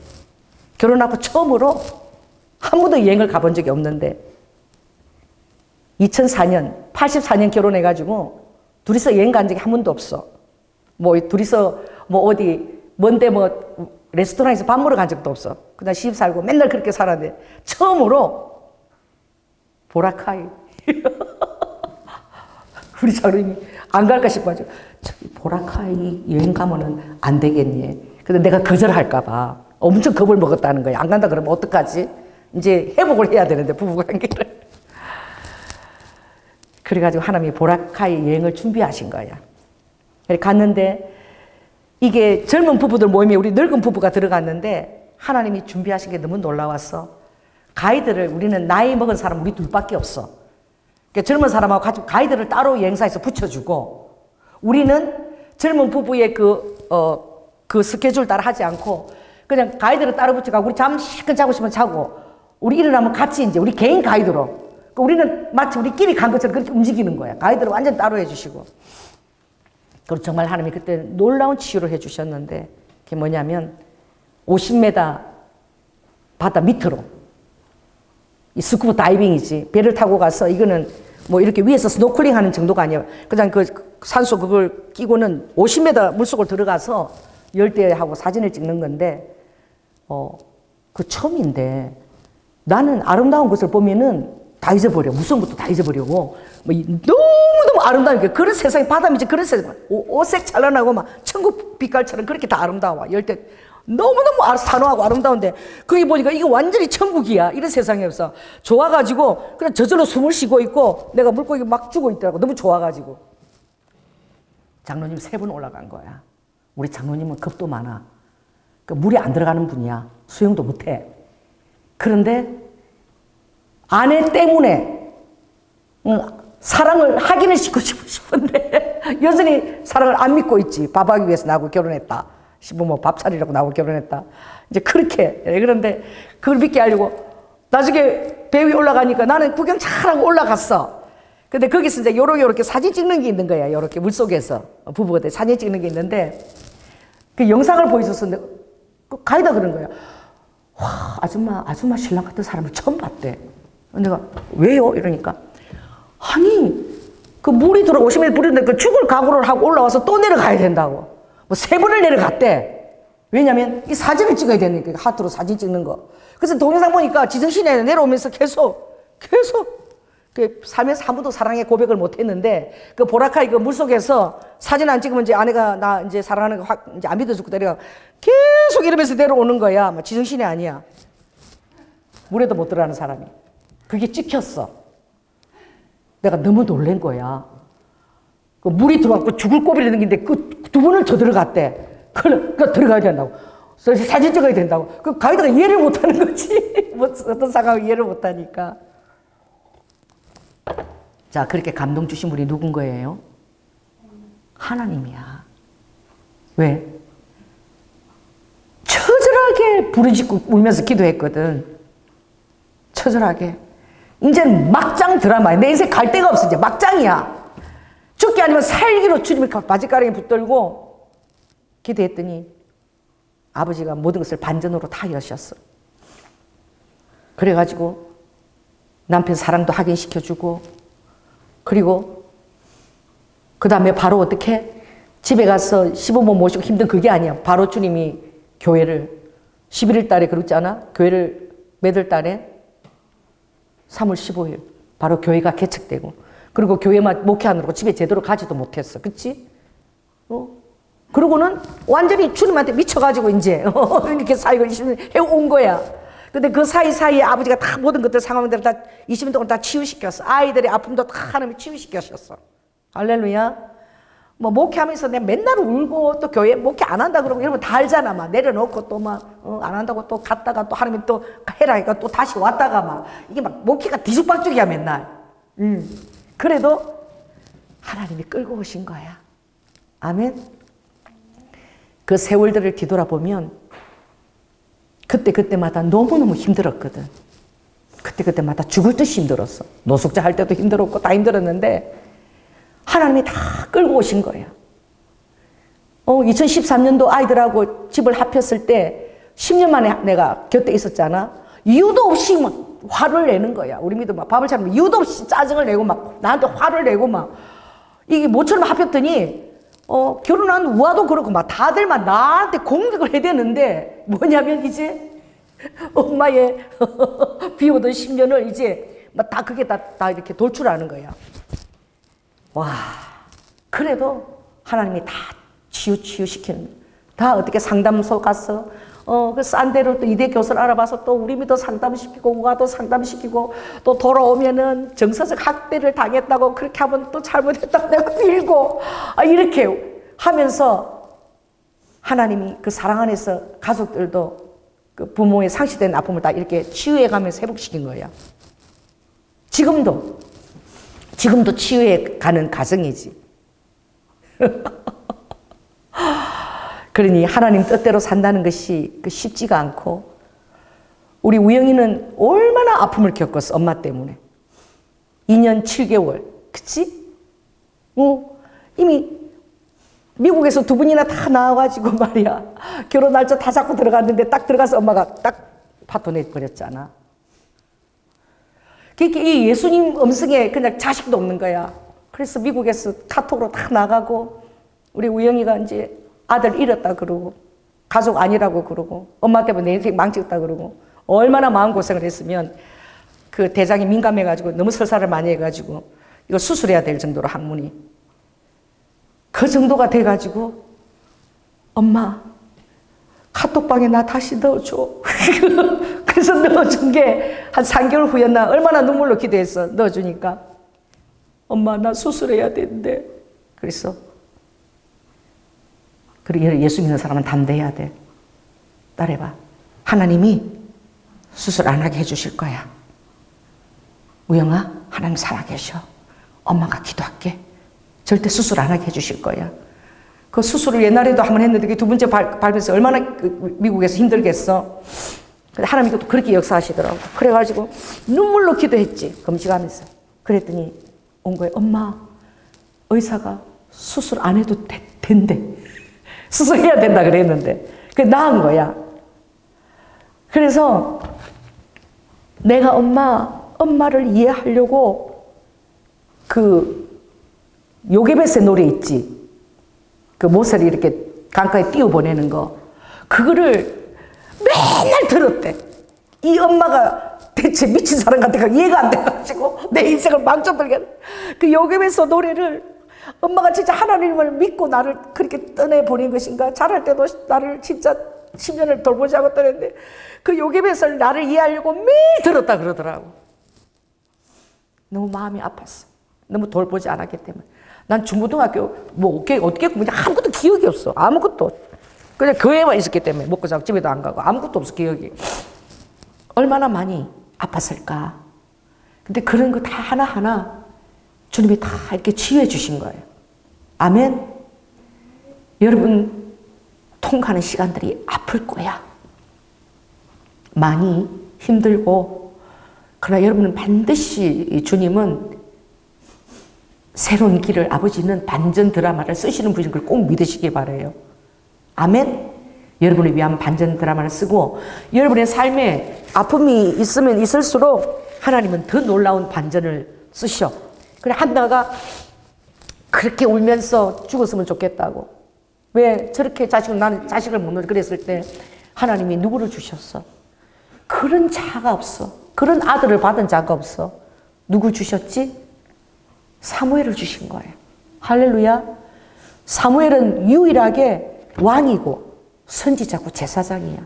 [SPEAKER 2] 결혼하고 처음으로 한 번도 여행을 가본 적이 없는데 2004년, 84년 결혼해가지고 둘이서 여행 간 적이 한 번도 없어. 뭐 둘이서 뭐 어디 먼데 뭐 레스토랑에서 밥 먹으러 간 적도 없어. 그냥 시집 살고 맨날 그렇게 살았는데 처음으로 보라카이 우리 장로님이 안 갈까 싶어가지고 저기 보라카이 여행 가면은 안 되겠니? 근데 내가 거절할까 봐 엄청 겁을 먹었다는 거야. 안 간다 그러면 어떡하지? 이제 회복을 해야 되는데 부부관계를. 그래가지고 하나님이 보라카이 여행을 준비하신 거야. 갔는데 이게 젊은 부부들 모임에 우리 늙은 부부가 들어갔는데 하나님이 준비하신 게 너무 놀라웠어. 가이드를 우리는 나이 먹은 사람 우리 둘밖에 없어. 그러니까 젊은 사람하고 같이 가이드를 따로 여행사에서 붙여주고 우리는 젊은 부부의 그 스케줄 따라 하지 않고 그냥 가이드를 따로 붙여가고 우리 잠시간 자고 싶으면 자고 우리 일어나면 같이 이제 우리 개인 가이드로 우리는 마치 우리끼리 간 것처럼 그렇게 움직이는 거야. 가이드를 완전 따로 해주시고. 그리고 정말 하나님이 그때 놀라운 치유를 해주셨는데 그게 뭐냐면 50m 바다 밑으로 이 스쿠버 다이빙이지. 배를 타고 가서 이거는 뭐 이렇게 위에서 스노클링 하는 정도가 아니야. 그냥 그 산소 그걸 끼고는 50m 물속으로 들어가서 열대하고 사진을 찍는 건데 그 처음인데 나는 아름다운 것을 보면은 다 잊어버려. 무서운 것도 다 잊어버리고 뭐 너무너무 아름다우니까 그런 세상에 바다면 이제 그런 세상 오색 찬란하고 막 천국 빛깔처럼 그렇게 다 아름다워. 열대 너무너무 산호하고 아름다운데 거기 보니까 이거 완전히 천국이야. 이런 세상이 없어. 좋아가지고 그냥 저절로 숨을 쉬고 있고 내가 물고기 막 주고 있더라고. 너무 좋아가지고. 장로님 3분 올라간 거야. 우리 장로님은 겁도 많아. 그 물이 안 들어가는 분이야. 수영도 못해. 그런데 아내 때문에 사랑을 확인을 시키고 싶은데 여전히 사랑을 안 믿고 있지. 밥하기 위해서 나하고 결혼했다. 뭐 밥 차리려고 나하고 결혼했다. 이제 그렇게. 그런데 그걸 믿게 하려고 나중에 배 위에 올라가니까 나는 구경 잘하고 올라갔어. 근데 거기서 이제 요렇게 사진 찍는 게 있는 거야. 요렇게 물속에서 부부가 사진 찍는 게 있는데 그 영상을 보여줬었는데 그 가이드가 그런 거야. 와, 아줌마 신랑 같은 사람을 처음 봤대. 내가 왜요? 이러니까 아니 그 물이 들어오시면 물인데 그 죽을 각오를 하고 올라와서 또 내려가야 된다고. 뭐 3번을 내려갔대. 왜냐면 이 사진을 찍어야 되니까 하트로 사진 찍는 거. 그래서 동영상 보니까 지정신에 내려오면서 계속 그 살면서 한 번도 사랑의 고백을 못 했는데 그 보라카이 그 물속에서 사진 안 찍으면 이제 아내가 나 이제 사랑하는 거 확 이제 안 믿어주고 내려가 계속 이러면서 내려오는 거야. 막 지정신이 아니야. 물에도 못 들어가는 사람이. 그게 찍혔어. 내가 너무 놀란 거야. 그 물이 들어왔고 죽을 고비를 넘긴데 그 2번을 더 들어갔대. 그러니까 들어가야 된다고. 그래서 사진 찍어야 된다고. 그 가이드가 이해를 못 하는 거지. 뭐 어떤 상황을 이해를 못 하니까. 자, 그렇게 감동 주신 분이 누군 거예요? 하나님이야. 왜? 처절하게 부르짖고 울면서 기도했거든. 처절하게. 이제는 막장 드라마야. 내 인생 갈 데가 없어. 이제 막장이야. 죽기 아니면 살기로 주님을 바지가랑이에 붙들고 기도했더니 아버지가 모든 것을 반전으로 다 여셨어. 그래가지고 남편 사랑도 확인시켜주고 그리고 그 다음에 바로 어떻게 집에 가서 시부모 모시고 힘든 그게 아니야. 바로 주님이 교회를 11월 달에 그랬잖아. 교회를 몇 월 달에 3월 15일 바로 교회가 개척되고 그리고 교회만 목회하느라고 집에 제대로 가지도 못했어. 그치? 그러고는 완전히 주님한테 미쳐가지고 이제 이렇게 살고 해온 거야. 근데 그 사이사이에 아버지가 다 모든 것들 상황들을 다 20년 동안 다 치유시켰어. 아이들의 아픔도 다 하나님이 치유시켰었어. 할렐루야. 뭐 목회하면서 내가 맨날 울고 또 교회 목회 안 한다 그러고 이러면 다 알잖아. 막 내려놓고 또 막 안 한다고 또 갔다가 또 하나님이 또 해라 하니까 또 다시 왔다가 막 이게 막 목회가 뒤죽박죽이야 맨날. 그래도 하나님이 끌고 오신 거야. 아멘. 그 세월들을 뒤돌아보면 그때마다 너무너무 힘들었거든. 그때마다 죽을 듯이 힘들었어. 노숙자 할 때도 힘들었고 다 힘들었는데 하나님이 다 끌고 오신 거예요. 2013년도 아이들하고 집을 합했을 때 10년 만에 내가 곁에 있었잖아. 이유도 없이 막 화를 내는 거야. 우리 믿음 막 밥을 차리면 이유도 없이 짜증을 내고 막 나한테 화를 내고 막 이게 모처럼 합했더니 결혼한 우아도 그렇고 막 다들 막 나한테 공격을 해야 되는데 뭐냐면 이제 엄마의 비오던 10년을 이제 막 다 그게 다 이렇게 돌출하는 거야. 와, 그래도 하나님이 다 치유시키는 다 어떻게 상담소 가서 그 싼 데로 또 이대 교수를 알아봐서 또 우리 믿어 상담시키고 우아도 상담시키고 또 돌아오면은 정서적 학대를 당했다고 그렇게 하면 또 잘못했다고 내가 빌고 이렇게 하면서 하나님이 그 사랑 안에서 가족들도 그 부모의 상실된 아픔을 다 이렇게 치유해 가면서 회복시킨 거예요. 지금도 치유해 가는 과정이지. 그러니 하나님 뜻대로 산다는 것이 쉽지가 않고 우리 우영이는 얼마나 아픔을 겪었어. 엄마 때문에. 2년 7개월. 그치? 이미 미국에서 2분이나 다 나와가지고 말이야. 결혼 날짜 다 잡고 들어갔는데 딱 들어가서 엄마가 딱 파토 내버렸잖아. 그러니까 이 예수님 음성에 그냥 자식도 없는 거야. 그래서 미국에서 카톡으로 다 나가고 우리 우영이가 이제 아들 잃었다 그러고 가족 아니라고 그러고 엄마 때문에 내 인생 망쳤다 그러고 얼마나 마음고생을 했으면 그 대장이 민감해가지고 너무 설사를 많이 해가지고 이거 수술해야 될 정도로 항문이. 그 정도가 돼가지고 엄마 카톡방에 나 다시 넣어줘. 그래서 넣어준 게 한 3개월 후였나 얼마나 눈물로 기도했어. 넣어주니까 엄마 나 수술해야 되는데. 그래서 그래 예수 믿는 사람은 담대해야 돼. 따라해봐. 하나님이 수술 안 하게 해주실 거야. 우영아 하나님 살아계셔. 엄마가 기도할게. 절대 수술 안 하게 해주실 거야. 그 수술을 옛날에도 한번 했는데 두 번째 밟면서 얼마나 미국에서 힘들겠어. 하나님이 또 그렇게 역사하시더라고. 그래가지고 눈물로 기도했지. 금식하면서. 그랬더니 온 거예요. 엄마 의사가 수술 안 해도 된대. 수술해야 된다 그랬는데 그게 나은 거야. 그래서 내가 엄마를 이해하려고 그 요괴베세 노래 있지. 그 모세를 이렇게 강가에 띄워보내는 거. 그거를 맨날 들었대. 이 엄마가 대체 미친 사람 같아가 이해가 안 돼가지고 내 인생을 망쳐들게. 그 요괴베세 노래를 엄마가 진짜 하나님을 믿고 나를 그렇게 떠내보낸 것인가. 자랄 때도 나를 진짜 10년을 돌보지 않고 떠냈는데 그 요괴베세를 나를 이해하려고 매일 들었다 그러더라고. 너무 마음이 아팠어. 너무 돌보지 않았기 때문에. 난 중고등학교 뭐 어떻게 그냥 아무것도 기억이 없어. 아무것도. 그냥 교회만 있었기 때문에 먹고 자고 집에도 안 가고 아무것도 없어 기억이. 얼마나 많이 아팠을까. 근데 그런 거 다 하나하나 주님이 다 이렇게 치유해 주신 거예요. 아멘. 여러분 통과하는 시간들이 아플 거야. 많이 힘들고. 그러나 여러분은 반드시 주님은 새로운 길을 아버지는 반전 드라마를 쓰시는 분인 걸 꼭 믿으시기 바라요. 아멘. 여러분을 위한 반전 드라마를 쓰고 여러분의 삶에 아픔이 있으면 있을수록 하나님은 더 놀라운 반전을 쓰셔. 그래 한나가 그렇게 울면서 죽었으면 좋겠다고. 왜 저렇게 나는 자식을 못 낳아 그랬을 때 하나님이 누구를 주셨어? 그런 자가 없어. 그런 아들을 받은 자가 없어. 누구 주셨지? 사무엘을 주신 거예요. 할렐루야. 사무엘은 유일하게 왕이고 선지자고 제사장이야.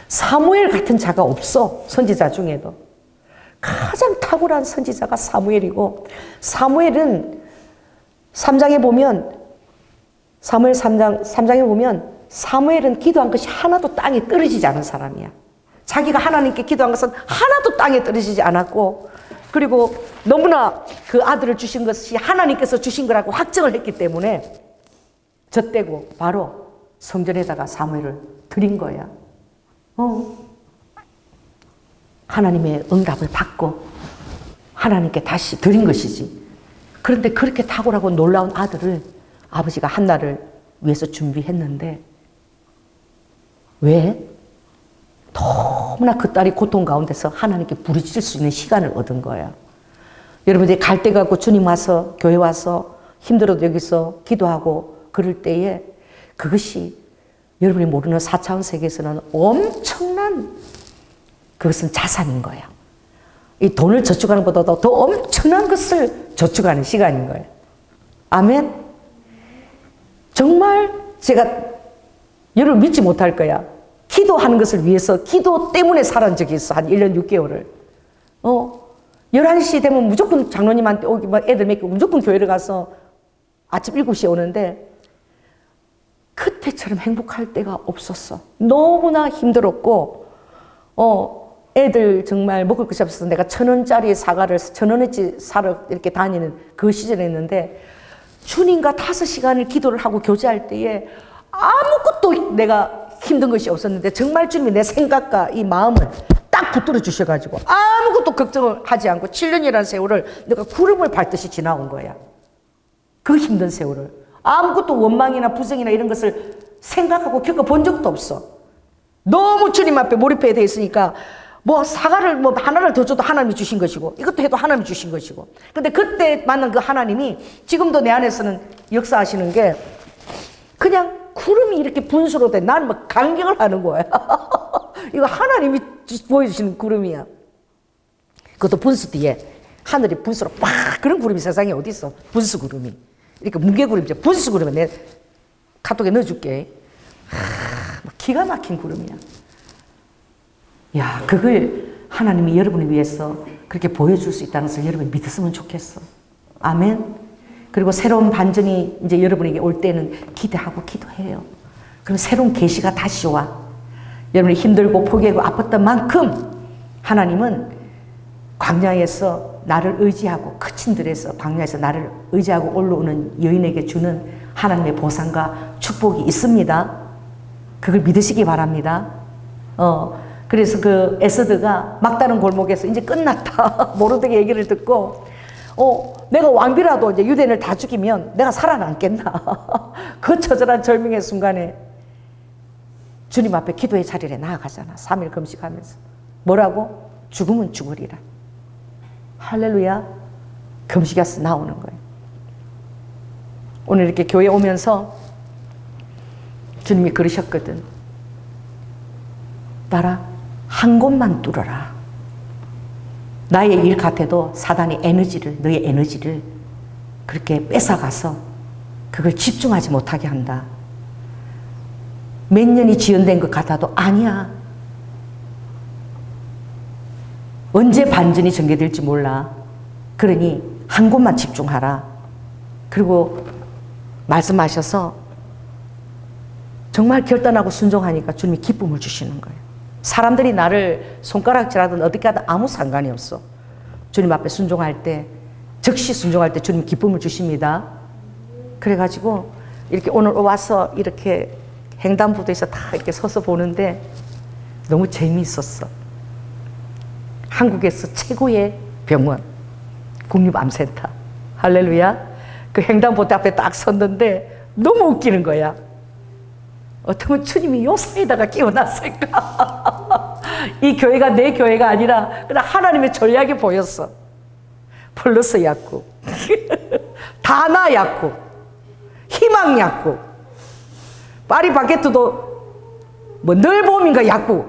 [SPEAKER 2] 사무엘 같은 자가 없어. 선지자 중에도. 가장 탁월한 선지자가 사무엘이고 사무엘은 3장에 보면 사무엘 3장에 보면 사무엘은 기도한 것이 하나도 땅에 떨어지지 않은 사람이야. 자기가 하나님께 기도한 것은 하나도 땅에 떨어지지 않았고 그리고 너무나 그 아들을 주신 것이 하나님께서 주신 거라고 확정을 했기 때문에 젖대고 바로 성전에다가 사무엘을 드린 거야. 하나님의 응답을 받고 하나님께 다시 드린 것이지. 그런데 그렇게 탁월하고 놀라운 아들을 아버지가 한나를 위해서 준비했는데 왜? 너무나 그 딸이 고통 가운데서 하나님께 부르짖을 수 있는 시간을 얻은 거야. 여러분들이 갈 때 가고 주님 와서 교회 와서 힘들어도 여기서 기도하고 그럴 때에 그것이 여러분이 모르는 4차원 세계에서는 엄청난 그것은 자산인 거야. 이 돈을 저축하는 것보다 더 엄청난 것을 저축하는 시간인 거예요. 아멘. 정말 제가 여러분 믿지 못할 거야. 기도하는 것을 위해서 기도 때문에 살은 적이 있어. 한 1년 6개월을. 11시 되면 무조건 장로님한테 오기, 애들 맡기고 무조건 교회를 가서 아침 7시에 오는데 그때처럼 행복할 때가 없었어. 너무나 힘들었고, 애들 정말 먹을 것이 없어서 내가 1,000원짜리 사과를 1,000원어치 사러 이렇게 다니는 그 시절이었는데 주님과 5시간을 기도를 하고 교제할 때에 아무것도 내가 힘든 것이 없었는데 정말 주님이 내 생각과 이 마음을 딱 붙들어 주셔가지고 아무것도 걱정을 하지 않고 7년이라는 세월을 내가 구름을 밟듯이 지나온 거야. 그 힘든 세월을. 아무것도 원망이나 부정이나 이런 것을 생각하고 겪어본 적도 없어. 너무 주님 앞에 몰입해 돼 있으니까 뭐 사과를 뭐 하나를 더 줘도 하나님이 주신 것이고 이것도 해도 하나님이 주신 것이고. 근데 그때 만난 그 하나님이 지금도 내 안에서는 역사하시는 게 그냥 구름이 이렇게 분수로 돼. 나는 막 감격을 하는 거야. 이거 하나님이 보여주시는 구름이야. 그것도 분수 뒤에 하늘이 분수로 팍 그런 구름이 세상에 어디 있어? 분수 구름이. 이렇게 뭉게구름이죠. 분수 구름이 내 카톡에 넣어줄게. 기가 막힌 구름이야. 야, 그걸 하나님이 여러분을 위해서 그렇게 보여줄 수 있다는 것을 여러분이 믿었으면 좋겠어. 아멘. 그리고 새로운 반전이 이제 여러분에게 올 때는 기대하고 기도해요. 그럼 새로운 계시가 다시 와. 여러분이 힘들고 포기하고 아팠던 만큼 하나님은 광야에서 나를 의지하고 그친 들에서 광야에서 나를 의지하고 올라오는 여인에게 주는 하나님의 보상과 축복이 있습니다. 그걸 믿으시기 바랍니다. 그래서 그 에스더가 막다른 골목에서 이제 끝났다. 모르드게 얘기를 듣고 내가 왕비라도 이제 유대인을 다 죽이면 내가 살아남겠나. 그 처절한 절명의 순간에 주님 앞에 기도의 자리에 나아가잖아. 3일 금식하면서. 뭐라고? 죽으면 죽으리라. 할렐루야. 금식에서 나오는 거예요. 오늘 이렇게 교회 오면서 주님이 그러셨거든. 따라 한 곳만 뚫어라. 나의 일 같아도 사단이 너의 에너지를 그렇게 뺏어가서 그걸 집중하지 못하게 한다. 몇 년이 지연된 것 같아도 아니야. 언제 반전이 전개될지 몰라. 그러니 한 곳만 집중하라. 그리고 말씀하셔서 정말 결단하고 순종하니까 주님이 기쁨을 주시는 거예요. 사람들이 나를 손가락질하든 어떻게 하든 아무 상관이 없어. 주님 앞에 순종할 때, 즉시 순종할 때 주님 기쁨을 주십니다. 그래가지고 이렇게 오늘 와서 이렇게 횡단보도에서 다 이렇게 서서 보는데 너무 재미있었어. 한국에서 최고의 병원, 국립암센터. 할렐루야. 그 횡단보도 앞에 딱 섰는데 너무 웃기는 거야. 어쩌면 주님이 요 사이에다가 끼워놨을까? 이 교회가 내 교회가 아니라 그냥 하나님의 전략이 보였어. 플러스 약국, 다나 약국, 희망 약국, 파리바게트도 뭐 늘봄인가 약국,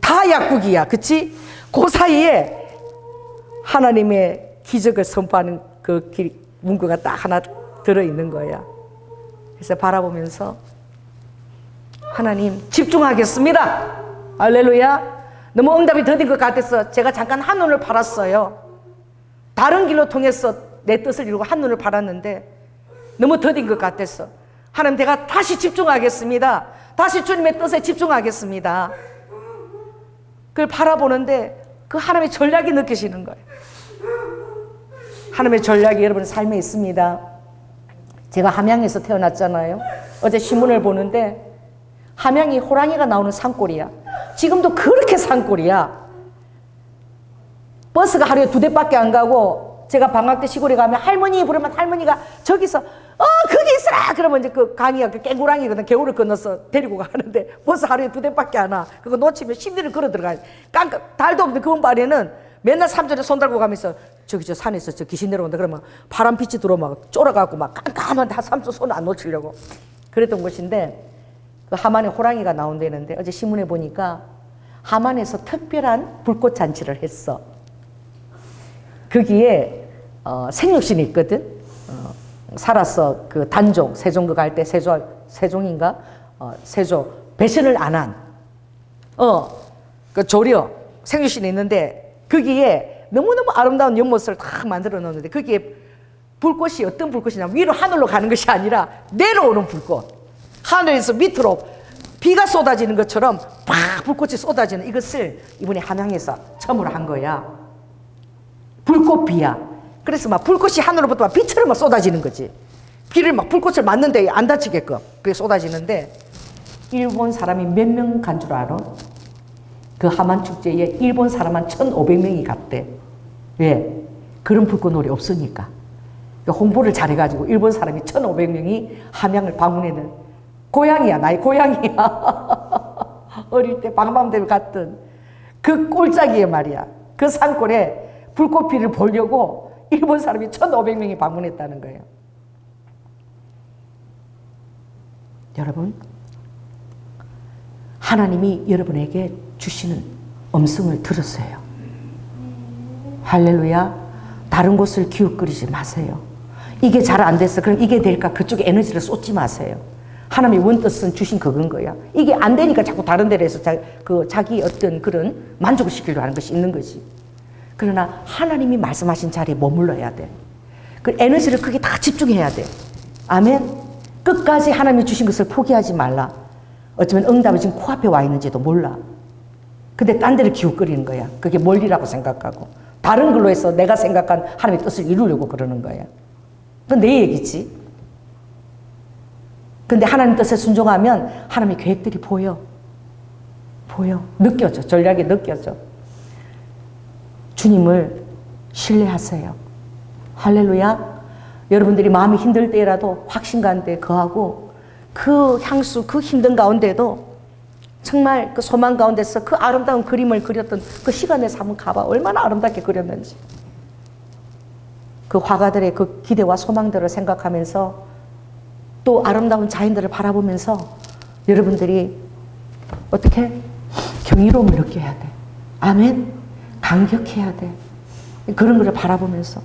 [SPEAKER 2] 다 약국이야. 그치? 그 사이에 하나님의 기적을 선포하는 그 문구가 딱 하나 들어있는 거야. 그래서 바라보면서 하나님 집중하겠습니다. 할렐루야. 너무 응답이 더딘 것 같아서 제가 잠깐 한눈을 팔았어요. 다른 길로 통해서 내 뜻을 이루고 한눈을 팔았는데 너무 더딘 것 같아서 하나님 제가 다시 집중하겠습니다. 다시 주님의 뜻에 집중하겠습니다. 그걸 바라보는데 그 하나님의 전략이 느껴지는 거예요. 하나님의 전략이 여러분 삶에 있습니다. 제가 함양에서 태어났잖아요. 어제 신문을 보는데 함양이 호랑이가 나오는 산골이야. 지금도 그렇게 산골이야. 버스가 하루에 2대밖에 안 가고 제가 방학 때 시골에 가면 할머니 부르면 할머니가 저기서 거기 있어라 그러면 이제 그 강이가 그 깽고랑이거든. 겨울을 건너서 데리고 가는데 버스 하루에 2대밖에 안 와. 그거 놓치면 심리를 걸어 들어가야 돼. 달도 없는데 그 말에는 맨날 삼전에 손 달고 가면서 저기 저 산에서 저 귀신 내려온다 그러면 바람빛이 들어오면 쫄아갖고 막 깜깜한 다 삼촌 손 안 놓치려고 그랬던 곳인데 그 하만에 호랑이가 나온다는데 어제 신문에 보니까 하만에서 특별한 불꽃 잔치를 했어. 거기에 생육신이 있거든. 살았어. 그 단종 세종그 갈 때 세종인가 세조 배신을 안 한 그 조려 생육신이 있는데 거기에 너무너무 아름다운 연못을 다 만들어 놓는데 거기에 불꽃이 어떤 불꽃이냐면 위로 하늘로 가는 것이 아니라 내려오는 불꽃. 하늘에서 밑으로 비가 쏟아지는 것처럼 팍 불꽃이 쏟아지는 이것을 이번에 함양에서 처음으로 한 거야. 불꽃비야. 그래서 막 불꽃이 하늘로부터 막 비처럼 막 쏟아지는 거지. 비를 막 불꽃을 맞는데 안 다치게끔 그게 쏟아지는데 일본 사람이 몇 명 간 줄 알아? 그 하만 축제에 일본 사람 한 1,500명이 갔대. 왜? 그런 불꽃놀이 없으니까. 홍보를 잘해가지고 일본 사람이 1,500명이 함양을 방문했는 고향이야. 나의 고향이야. 어릴 때 방방대회 갔던 그 꼴짝이에 말이야. 그 산골에 불꽃피를 보려고 일본 사람이 1,500명이 방문했다는 거예요. 여러분, 하나님이 여러분에게 주시는 음성을 들으세요. 할렐루야. 다른 곳을 기웃거리지 마세요. 이게 잘 안 됐어. 그럼 이게 될까? 그쪽에 에너지를 쏟지 마세요. 하나님의 원뜻은 주신 그건 거야. 이게 안 되니까 자꾸 다른 데로 해서 자기 어떤 그런 만족을 시키려고 하는 것이 있는 거지. 그러나 하나님이 말씀하신 자리에 머물러야 돼. 그 에너지를 그게 다 집중해야 돼. 아멘. 끝까지 하나님이 주신 것을 포기하지 말라. 어쩌면 응답이 지금 코앞에 와 있는지도 몰라. 근데 딴 데를 기웃거리는 거야. 그게 멀리라고 생각하고 다른 걸로 해서 내가 생각한 하나님의 뜻을 이루려고 그러는 거야. 그건 내 얘기지. 근데 하나님 뜻에 순종하면 하나님의 계획들이 보여. 느껴져. 전략이 느껴져. 주님을 신뢰하세요. 할렐루야. 여러분들이 마음이 힘들 때라도 확신 가운데 거하고 그 향수, 그 힘든 가운데도 정말 그 소망 가운데서 그 아름다운 그림을 그렸던 그 시간에서 한번 가봐. 얼마나 아름답게 그렸는지. 그 화가들의 그 기대와 소망들을 생각하면서 또 아름다운 자연들을 바라보면서 여러분들이 어떻게? 경이로움을 느껴야 돼. 아멘. 감격해야 돼. 그런 거를 바라보면서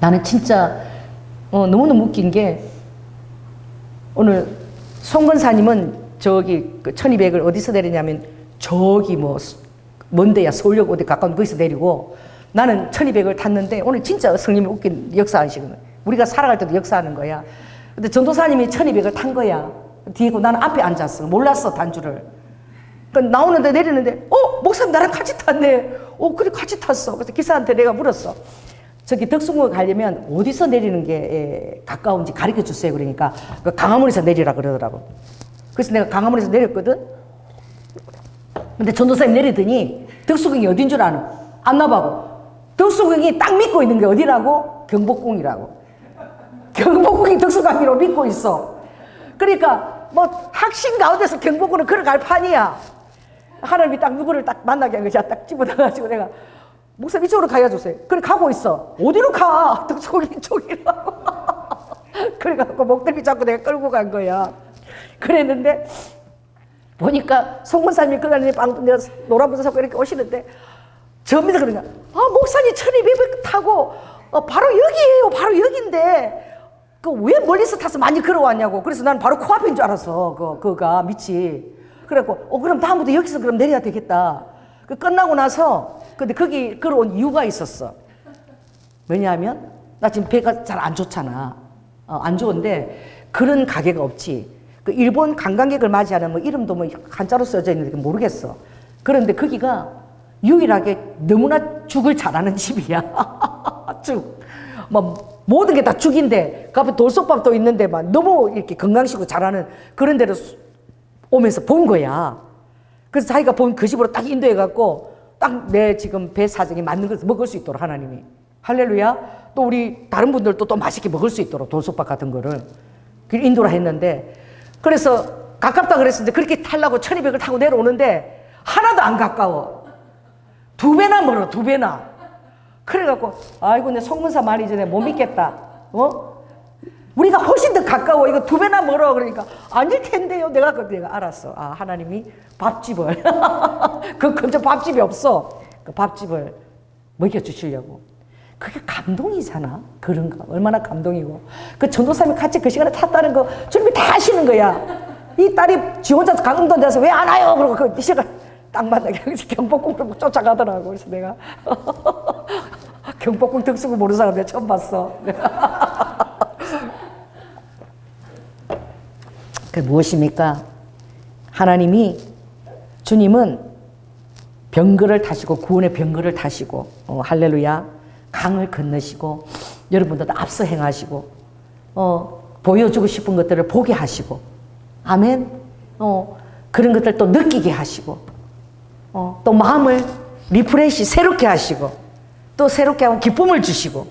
[SPEAKER 2] 나는 진짜 너무너무 웃긴 게 오늘 송건사님은 저기 그 1200을 어디서 내리냐면 저기 뭐 먼데야 서울역 어디 가까운 거기서 내리고 나는 1200을 탔는데 오늘 진짜 성님이 웃긴 역사하시거든. 우리가 살아갈 때도 역사하는 거야. 근데 전도사님이 1200을 탄 거야. 뒤에고 나는 앞에 앉았어. 몰랐어 단주를. 그러니까 나오는데 내리는데 목사님 나랑 같이 탔네. 그래 같이 탔어. 그래서 기사한테 내가 물었어. 저기 덕숭을 가려면 어디서 내리는 게 가까운지 가르쳐 주세요. 그러니까 강화문에서 내리라 그러더라고. 그래서 내가 강화문에서 내렸거든. 근데 전도사님 내리더니 덕수궁이 어딘 줄 아는? 안나봐고. 덕수궁이 딱 믿고 있는 게 어디라고? 경복궁이라고. 경복궁이 덕수궁이라고 믿고 있어. 그러니까 뭐 학신 가운데서 경복궁을 걸어갈 판이야. 하나님이 딱 누구를 딱 만나게 한 거지. 딱 집어넣어가지고 내가 목사님 이쪽으로 가야주세요. 그래 가고 있어. 어디로 가? 덕수궁 이쪽이라고. 그래갖고 목덜미 잡고 내가 끌고 간 거야. 그랬는데 보니까 송문사님이 그간에 내가 노란불도 잡고 이렇게 오시는데 저 밑에 그러니까 목사님 1200 타고 바로 여기에요. 바로 여기인데 그 왜 멀리서 타서 많이 걸어왔냐고. 그래서 나는 바로 코앞인 줄 알았어. 그가 밑이. 그래갖고 그럼 다음부터 여기서 그럼 내려야 되겠다. 그 끝나고 나서 근데 거기 걸어온 이유가 있었어. 왜냐하면 나 지금 배가 잘 안 좋잖아. 안 좋은데 그런 가게가 없지. 그 일본 관광객을 맞이하는 뭐 이름도 뭐 한자로 써져 있는데 모르겠어. 그런데 거기가 유일하게 너무나 죽을 잘하는 집이야. 죽. 뭐 모든 게 다 죽인데 그 앞에 돌솥밥도 있는데 막 너무 이렇게 건강식으로 잘하는 그런 데로 오면서 본 거야. 그래서 자기가 본 그 집으로 딱 인도해갖고 딱 내 지금 배 사정에 맞는 것을 먹을 수 있도록 하나님이. 할렐루야. 또 우리 다른 분들도 또 맛있게 먹을 수 있도록 돌솥밥 같은 거를 인도라 했는데 그래서 가깝다 그랬는데 그렇게 타려고 1200을 타고 내려오는데 하나도 안 가까워. 2배나 멀어. 2배나. 그래갖고 아이고 내 송문사 말이 전에 못 믿겠다. 우리가 훨씬 더 가까워. 이거 2배나 멀어. 그러니까 아닐 텐데요. 내가 알았어. 하나님이 밥집을 그 근처 밥집이 없어. 그 밥집을 먹여주시려고. 그게 감동이잖아. 그런 거 얼마나 감동이고. 그 전도사님이 같이 그 시간에 탔다는 거 주님이 다 하시는 거야. 이 딸이 지 혼자 강릉도 앉아서 왜 안 와요? 그러고 그 시간 딱 만나게 경복궁으로 쫓아가더라고. 그래서 내가 경복궁 덕수궁 모르는 사람 내가 처음 봤어. 그게 무엇입니까? 하나님이 주님은 병거를 타시고 구원의 병거를 타시고 할렐루야 강을 건너시고 여러분들도 앞서 행하시고 보여주고 싶은 것들을 보게 하시고 아멘. 그런 것들 또 느끼게 하시고 또 마음을 리프레시 새롭게 하시고 또 새롭게 하고 기쁨을 주시고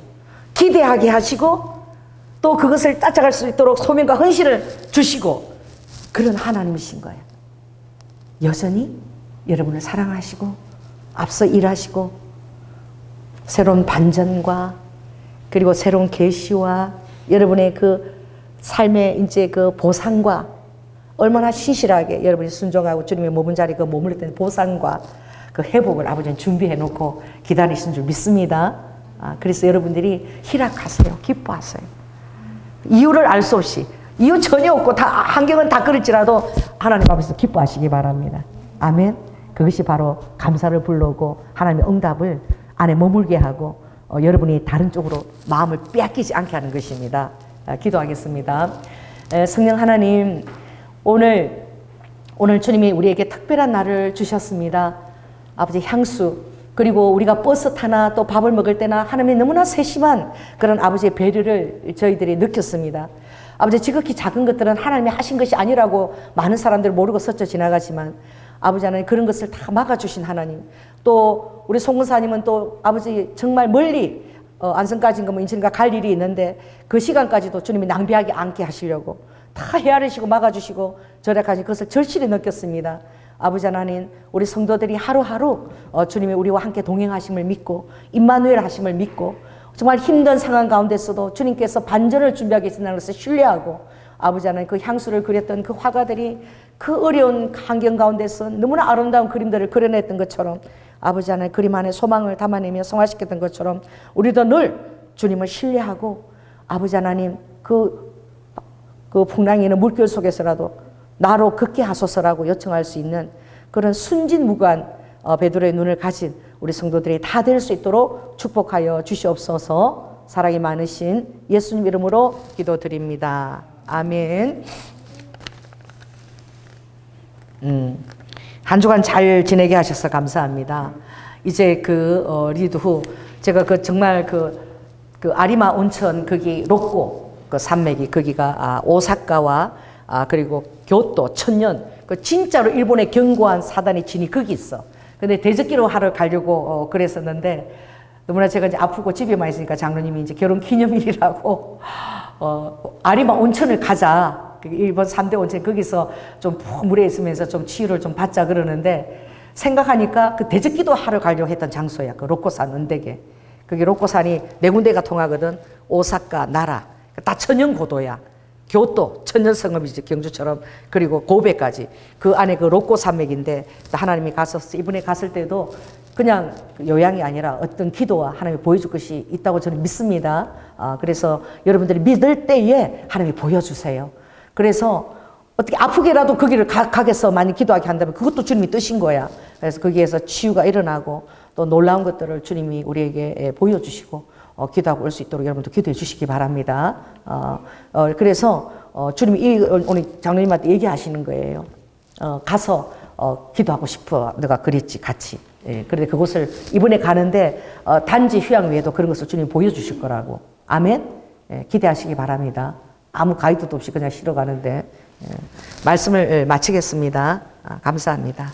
[SPEAKER 2] 기대하게 하시고 또 그것을 따라갈 수 있도록 소명과 헌신을 주시고 그런 하나님이신 거예요. 여전히 여러분을 사랑하시고 앞서 일하시고 새로운 반전과 그리고 새로운 계시와 여러분의 그 삶의 이제 그 보상과 얼마나 신실하게 여러분이 순종하고 주님의 머문 자리 그 머물렀던 보상과 그 회복을 아버지는 준비해 놓고 기다리신 줄 믿습니다. 그래서 여러분들이 희락하세요. 기뻐하세요. 이유를 알 수 없이, 이유 전혀 없고 다 환경은 다 그럴지라도 하나님 앞에서 기뻐하시기 바랍니다. 아멘. 그것이 바로 감사를 불러오고 하나님의 응답을 안에 머물게 하고 여러분이 다른 쪽으로 마음을 빼앗기지 않게 하는 것입니다. 기도하겠습니다. 성령 하나님, 오늘 주님이 우리에게 특별한 날을 주셨습니다. 아버지, 향수, 그리고 우리가 버스 타나 또 밥을 먹을 때나 하나님의 너무나 세심한 그런 아버지의 배려를 저희들이 느꼈습니다. 아버지, 지극히 작은 것들은 하나님이 하신 것이 아니라고 많은 사람들 모르고 스쳐 지나가지만 아버지 하나님, 그런 것을 다 막아주신 하나님, 또 우리 송근사님은 또 아버지 정말 멀리 안성까지인가 뭐 인천인가 갈 일이 있는데 그 시간까지도 주님이 낭비하지 않게 하시려고 다 헤아리시고 막아주시고 저래까지 그것을 절실히 느꼈습니다. 아버지 하나님, 우리 성도들이 하루하루 주님이 우리와 함께 동행하심을 믿고 임마누엘 하심을 믿고 정말 힘든 상황 가운데서도 주님께서 반전을 준비하고 계신다는 것을 신뢰하고 아버지 하나님, 그 향수를 그렸던 그 화가들이 그 어려운 환경 가운데서 너무나 아름다운 그림들을 그려냈던 것처럼 아버지 하나님, 그림 안에 소망을 담아내며 성화시켰던 것처럼 우리도 늘 주님을 신뢰하고 아버지 하나님, 그 풍랑이 있는 물결 속에서라도 나로 걷게 하소서라고 요청할 수 있는 그런 순진무구한 베드로의 눈을 가진 우리 성도들이 다 될 수 있도록 축복하여 주시옵소서. 사랑이 많으신 예수님 이름으로 기도드립니다. 아멘. 한 주간 잘 지내게 하셔서 감사합니다. 이제 리드 후 제가 정말 아리마 온천 거기 로꼬 그 산맥이 거기가 오사카와 그리고 교토 천년 진짜로 일본의 견고한 사단의 진이 거기 있어. 근데 대적기로 하러 가려고 그랬었는데 너무나 제가 이제 아프고 집에만 있으니까 장로님이 이제 결혼 기념일이라고 아리마 온천을 가자. 일본 3대 온천 거기서 좀 푹 물에 있으면서 좀 치유를 좀 받자 그러는데 생각하니까 그 대적기도 하러 가려고 했던 장소야. 그 로꼬산 언덕에. 그게 로꼬산이 네 군데가 통하거든. 오사카, 나라. 다 천연 고도야. 교토, 천년성읍이지, 경주처럼. 그리고 고베까지. 그 안에 그 로꼬 산맥인데 하나님이 가서 이번에 갔을 때도 그냥 요양이 아니라 어떤 기도와 하나님이 보여줄 것이 있다고 저는 믿습니다. 그래서 여러분들이 믿을 때에 하나님이 보여주세요. 그래서 어떻게 아프게라도 거기를 가겠어 많이 기도하게 한다면 그것도 주님이 뜻인 거야. 그래서 거기에서 치유가 일어나고 또 놀라운 것들을 주님이 우리에게 보여주시고 기도하고 올 수 있도록 여러분도 기도해 주시기 바랍니다. 그래서 주님이 오늘 장로님한테 얘기하시는 거예요. 가서 기도하고 싶어. 내가 그랬지 같이. 예, 그런데 그곳을 이번에 가는데 단지 휴양 외에도 그런 것을 주님이 보여주실 거라고. 아멘. 예, 기대하시기 바랍니다. 아무 가이드도 없이 그냥 쉬러 가는데. 말씀을 마치겠습니다. 감사합니다.